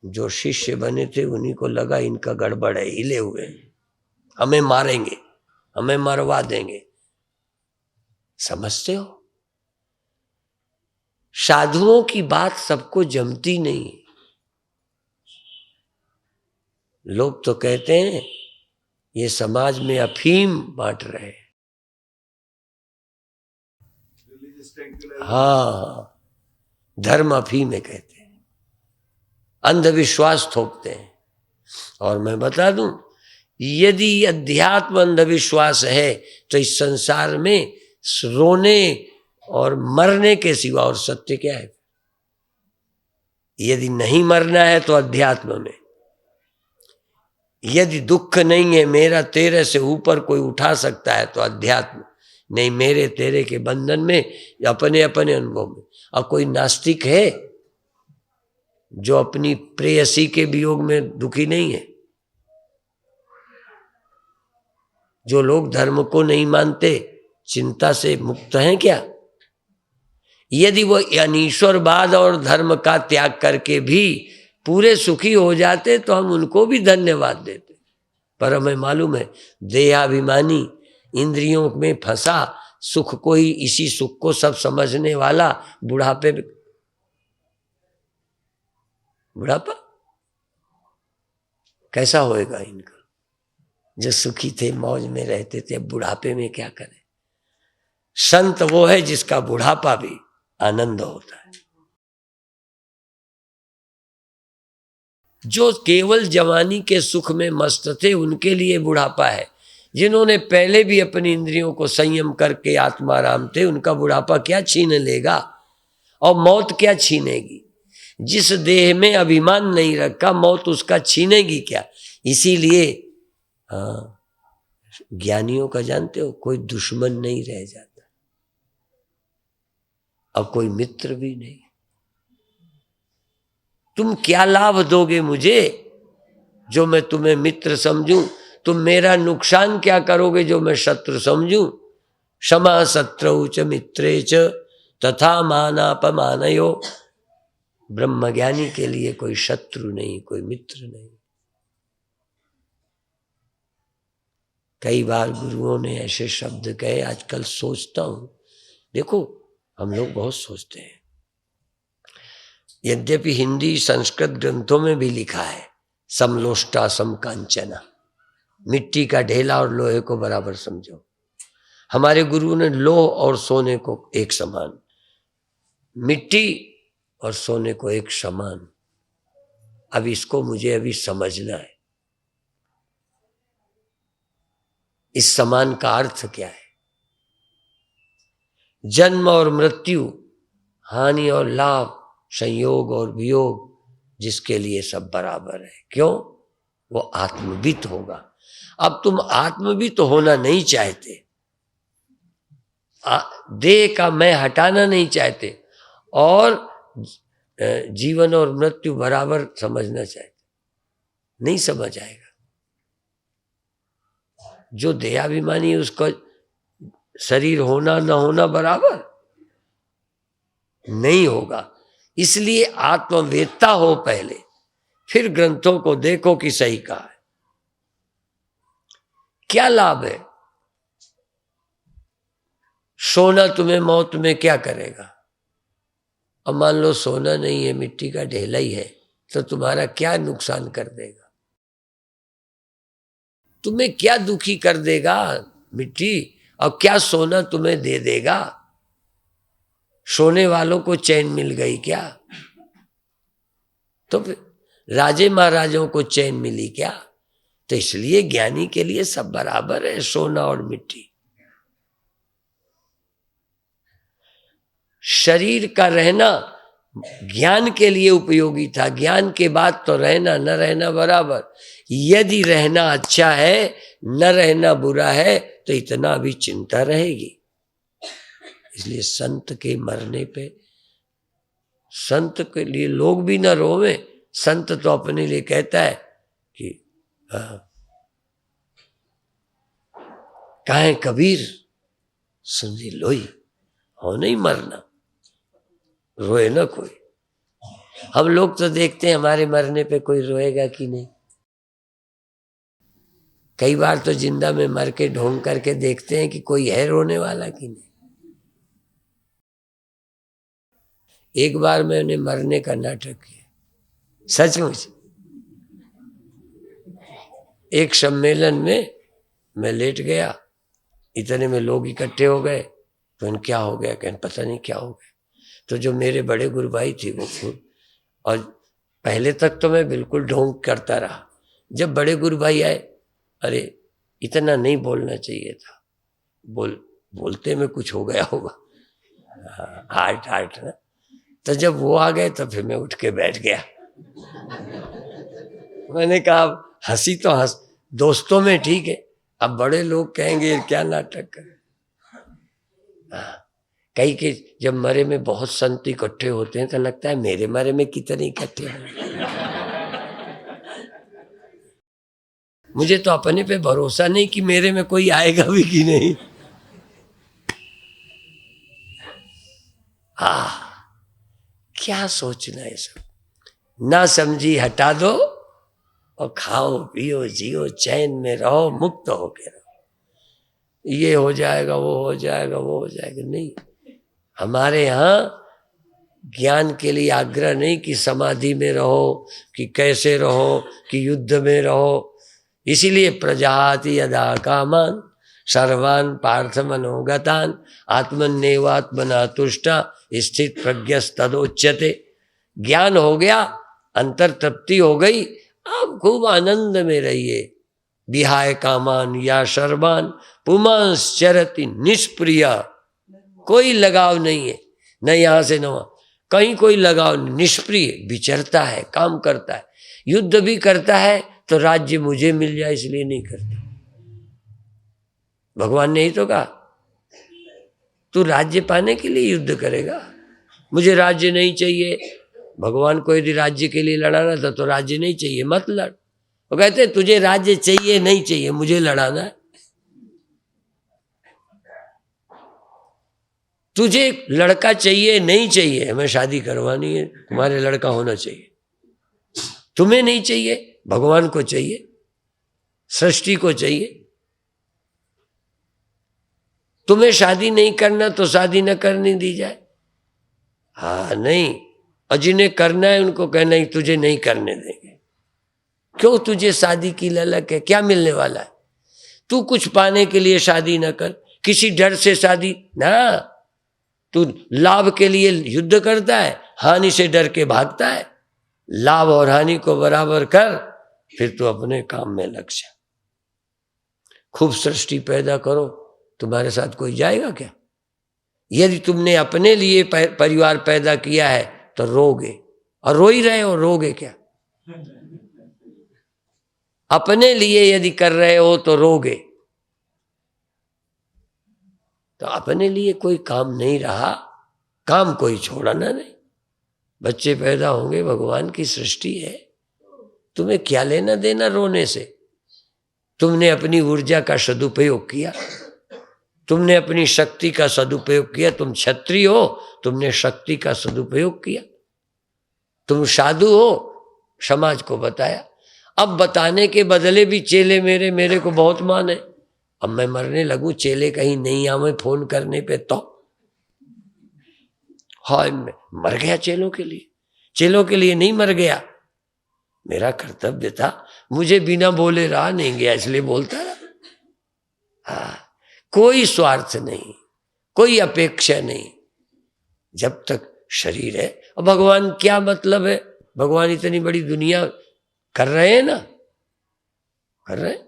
जो शिष्य बने थे उन्हीं को लगा इनका गड़बड़ है, हिले हुए, हमें मारेंगे, हमें मरवा देंगे। समझते हो? साधुओं की बात सबको जमती नहीं। लोग तो कहते हैं ये समाज में अफीम बांट रहे हैं। हाँ, धर्म अफीम है कहते हैं। अंधविश्वास थोपते हैं। और मैं बता दूं, यदि अध्यात्म अंधविश्वास है तो इस संसार में रोने और मरने के सिवा और सत्य क्या है? यदि नहीं मरना है तो अध्यात्म में, यदि दुख नहीं है, मेरा तेरे से ऊपर कोई उठा सकता है तो अध्यात्म, नहीं मेरे तेरे के बंधन में, अपने अपने अनुभव में। और कोई नास्तिक है जो अपनी प्रेयसी के वियोग में दुखी नहीं है? जो लोग धर्म को नहीं मानते चिंता से मुक्त हैं क्या? यदि वो अनीश्वरवाद और धर्म का त्याग करके भी पूरे सुखी हो जाते तो हम उनको भी धन्यवाद देते। पर हमें मालूम है देहाभिमानी इंद्रियों में फंसा, सुख को ही, इसी सुख को सब समझने वाला बुढ़ापा कैसा होएगा इनका? जो सुखी थे, मौज में रहते थे, बुढ़ापे में क्या करें? संत वो है जिसका बुढ़ापा भी आनंद होता है। जो केवल जवानी के सुख में मस्त थे उनके लिए बुढ़ापा है। जिन्होंने पहले भी अपनी इंद्रियों को संयम करके आत्माराम थे, उनका बुढ़ापा क्या छीन लेगा और मौत क्या छीनेगी? जिस देह में अभिमान नहीं रखा, मौत उसका छीनेगी क्या? इसीलिए ज्ञानियों का जानते हो, कोई दुश्मन नहीं रह जाता और कोई मित्र भी नहीं। तुम क्या लाभ दोगे मुझे जो मैं तुम्हें मित्र समझूं? तुम मेरा नुकसान क्या करोगे जो मैं शत्रु समझूं? क्षमा शत्रु च मित्रे च तथा मानापमानयो। ब्रह्मज्ञानी के लिए कोई शत्रु नहीं, कोई मित्र नहीं। कई बार गुरुओं ने ऐसे शब्द कहे, आजकल सोचता हूं, देखो हम लोग बहुत सोचते हैं, यद्यपि हिंदी संस्कृत ग्रंथों में भी लिखा है समलोष्टा समकांचना, मिट्टी का ढेला और लोहे को बराबर समझो। हमारे गुरु ने लोह और सोने को एक समान, मिट्टी और सोने को एक समान। अब इसको मुझे अभी समझना है, इस समान का अर्थ क्या है? जन्म और मृत्यु, हानि और लाभ, संयोग और वियोग, जिसके लिए सब बराबर है। क्यों? वो आत्मवित होगा। अब तुम आत्मवित होना नहीं चाहते, देह का मैं हटाना नहीं चाहते और जीवन और मृत्यु बराबर समझना चाहते, नहीं समझ आएगा। जो देहाभिमानी है उसका शरीर होना न होना बराबर नहीं होगा। इसलिए आत्मवेत्ता हो पहले, फिर ग्रंथों को देखो कि सही कहा है। क्या लाभ है? सोना तुम्हें मौत में क्या करेगा? अब मान लो सोना नहीं है, मिट्टी का ढेला ही है, तो तुम्हारा क्या नुकसान कर देगा? तुम्हें क्या दुखी कर देगा मिट्टी, और क्या सोना तुम्हें दे देगा? सोने वालों को चैन मिल गई क्या? तो फिर राजे महाराजों को चैन मिली क्या? तो इसलिए ज्ञानी के लिए सब बराबर है, सोना और मिट्टी। शरीर का रहना ज्ञान के लिए उपयोगी था, ज्ञान के बाद तो रहना न रहना बराबर। यदि रहना अच्छा है, न रहना बुरा है, तो इतना भी चिंता रहेगी। इसलिए संत के मरने पे, संत के लिए लोग भी न रोवे। संत तो अपने लिए कहता है कि काहे कबीर सुनी लोई, हो नहीं मरना, रोए ना कोई। हम लोग तो देखते हैं हमारे मरने पे कोई रोएगा कि नहीं। कई बार तो जिंदा में मर के ढोंग करके देखते हैं कि कोई है रोने वाला कि नहीं। एक बार मैंने मरने का नाटक किया, सचमुच। एक सम्मेलन में मैं लेट गया, इतने में लोग इकट्ठे हो गए, तो क्या हो गया, कहने पता नहीं क्या हो गया। तो जो मेरे बड़े गुरु भाई थे वो और पहले तक तो मैं बिल्कुल ढोंग करता रहा। जब बड़े गुरु भाई आए, अरे इतना नहीं बोलना चाहिए था, बोलते में कुछ हो गया होगा, हार्ट ना। तो जब वो आ गए तो फिर मैं उठ के बैठ गया। मैंने कहा हंसी तो हंस दोस्तों में ठीक है, अब बड़े लोग कहेंगे क्या नाटक कर। कई के जब मरे में बहुत संत इकट्ठे होते हैं तो लगता है मेरे मरे में कितने इकट्ठे हैं। मुझे तो अपने पे भरोसा नहीं कि मेरे में कोई आएगा भी कि नहीं। क्या सोचना है सब, ना समझी हटा दो और खाओ पियो जियो चैन में रहो, मुक्त होके रहो। ये हो जाएगा वो हो जाएगा वो हो जाएगा, नहीं। हमारे यहाँ ज्ञान के लिए आग्रह नहीं कि समाधि में रहो, कि कैसे रहो, कि युद्ध में रहो। इसीलिए प्रजाति यदा कामान सर्वान पार्थ मनोगतान आत्मन्येवात्मना तुष्टा स्थित प्रज्ञस्तदोच्यते। ज्ञान हो गया, अंतर तृप्ति हो गई, आप खूब आनंद में रहिए। विहाय कामान या सर्वान पुमांस चरति निष्प्रिय। कोई लगाव नहीं है, न यहाँ से न वहाँ, कहीं कोई लगाव नहीं, निष्प्रिय विचरता है, काम करता है। युद्ध भी करता है तो राज्य मुझे मिल जाए इसलिए नहीं करता। भगवान ने ही तो कहा तू राज्य पाने के लिए युद्ध करेगा, मुझे राज्य नहीं चाहिए। भगवान को यदि राज्य के लिए लड़ाना था तो राज्य नहीं चाहिए मत लड़। वो कहते तुझे राज्य चाहिए नहीं चाहिए, मुझे लड़ाना है। तुझे लड़का चाहिए नहीं चाहिए, हमें शादी करवानी है, तुम्हारे लड़का होना चाहिए। तुम्हें नहीं चाहिए, भगवान को चाहिए, सृष्टि को चाहिए। तुम्हें शादी नहीं करना तो शादी न करने दी जाए। हाँ नहीं, और जिन्हें करना है उनको कहना ही तुझे नहीं करने देंगे। क्यों, तुझे शादी की ललक है, क्या मिलने वाला है? तू कुछ पाने के लिए शादी न कर, किसी डर से शादी ना। तू लाभ के लिए युद्ध करता है, हानि से डर के भागता है। लाभ और हानि को बराबर कर, फिर तू अपने काम में लग जा। खूब सृष्टि पैदा करो, तुम्हारे साथ कोई जाएगा क्या? यदि तुमने अपने लिए परिवार पैदा किया है तो रोगे, और रो ही रहे हो, रोगे क्या? अपने लिए यदि कर रहे हो तो रोगे। तो अपने लिए कोई काम नहीं रहा, काम कोई छोड़ना नहीं। बच्चे पैदा होंगे, भगवान की सृष्टि है, तुम्हें क्या लेना देना रोने से? तुमने अपनी ऊर्जा का सदुपयोग किया, तुमने अपनी शक्ति का सदुपयोग किया। तुम क्षत्रिय हो, तुमने शक्ति का सदुपयोग किया। तुम साधु हो, समाज को बताया। अब बताने के बदले भी चेले मेरे को बहुत माने। अब मैं मरने लगूं, चेले कहीं नहीं आवे फोन करने पे तो हाँ मर गया चेलों के लिए। चेलों के लिए नहीं मर गया, मेरा कर्तव्य था, मुझे बिना बोले रहा नहीं गया इसलिए बोलता रहा। हाँ, कोई स्वार्थ नहीं, कोई अपेक्षा नहीं, जब तक शरीर है। और भगवान क्या मतलब है, भगवान इतनी बड़ी दुनिया कर रहे हैं ना, कर रहे हैं,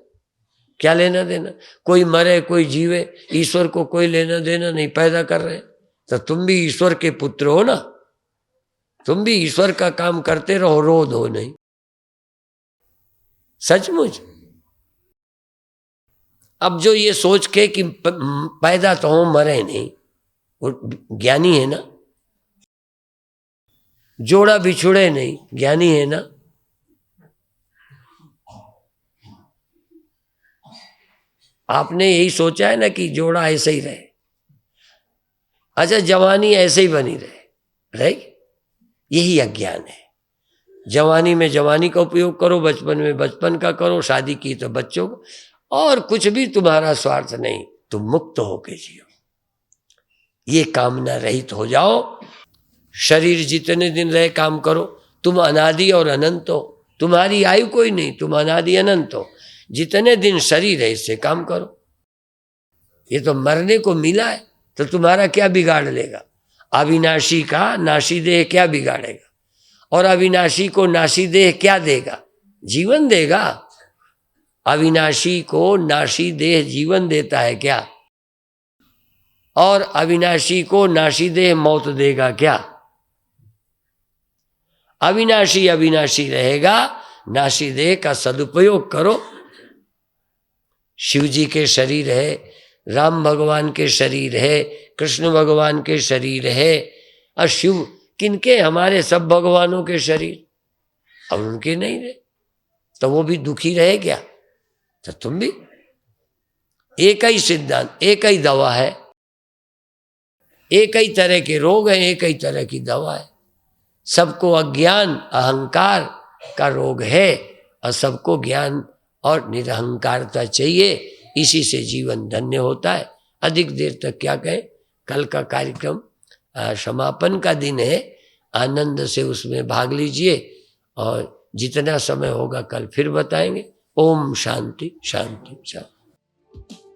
क्या लेना देना? कोई मरे कोई जीवे, ईश्वर को कोई लेना देना नहीं, पैदा कर रहे हैं। तो तुम भी ईश्वर के पुत्र हो ना, तुम भी ईश्वर का काम करते रहो, रो दो नहीं। सचमुच। अब जो ये सोच के कि पैदा तो हो मरे नहीं, वो ज्ञानी है ना। जोड़ा बिछुड़े नहीं, ज्ञानी है ना। आपने यही सोचा है ना कि जोड़ा ऐसे ही रहे, अच्छा जवानी ऐसे ही बनी रहे, यही अज्ञान है। जवानी में जवानी का उपयोग करो, बचपन में बचपन का करो, शादी की तो बच्चों को, और कुछ भी तुम्हारा स्वार्थ नहीं, तुम मुक्त होके जियो। ये कामना रहित हो जाओ। शरीर जितने दिन रहे काम करो, तुम अनादि और अनंत हो, तुम्हारी आयु कोई नहीं, तुम अनादि अनंत हो। जितने दिन शरीर है इससे काम करो। ये तो मरने को मिला है, तो तुम्हारा क्या बिगाड़ लेगा? अविनाशी का नाशी देह क्या बिगाड़ेगा? और अविनाशी को नाशी देह क्या देगा? जीवन देगा। अविनाशी को नाशी देह जीवन देता है क्या? और अविनाशी को नाशी देह मौत देगा क्या? अविनाशी अविनाशी रहेगा, नाशी देह का सदुपयोग करो। शिव जी के शरीर है, राम भगवान के शरीर है, कृष्ण भगवान के शरीर है, और शिव किनके? हमारे सब भगवानों के शरीर। अब उनके नहीं रहे तो वो भी दुखी रहे क्या? तो तुम भी। एक ही सिद्धांत, एक ही दवा है, एक ही तरह के रोग है, एक ही तरह की दवा है। सबको अज्ञान अहंकार का रोग है और सबको ज्ञान और निरहंकारता चाहिए। इसी से जीवन धन्य होता है। अधिक देर तक क्या कहें, कल का कार्यक्रम समापन का दिन है, आनंद से उसमें भाग लीजिए और जितना समय होगा कल फिर बताएंगे। ओम शांति शांति शांति।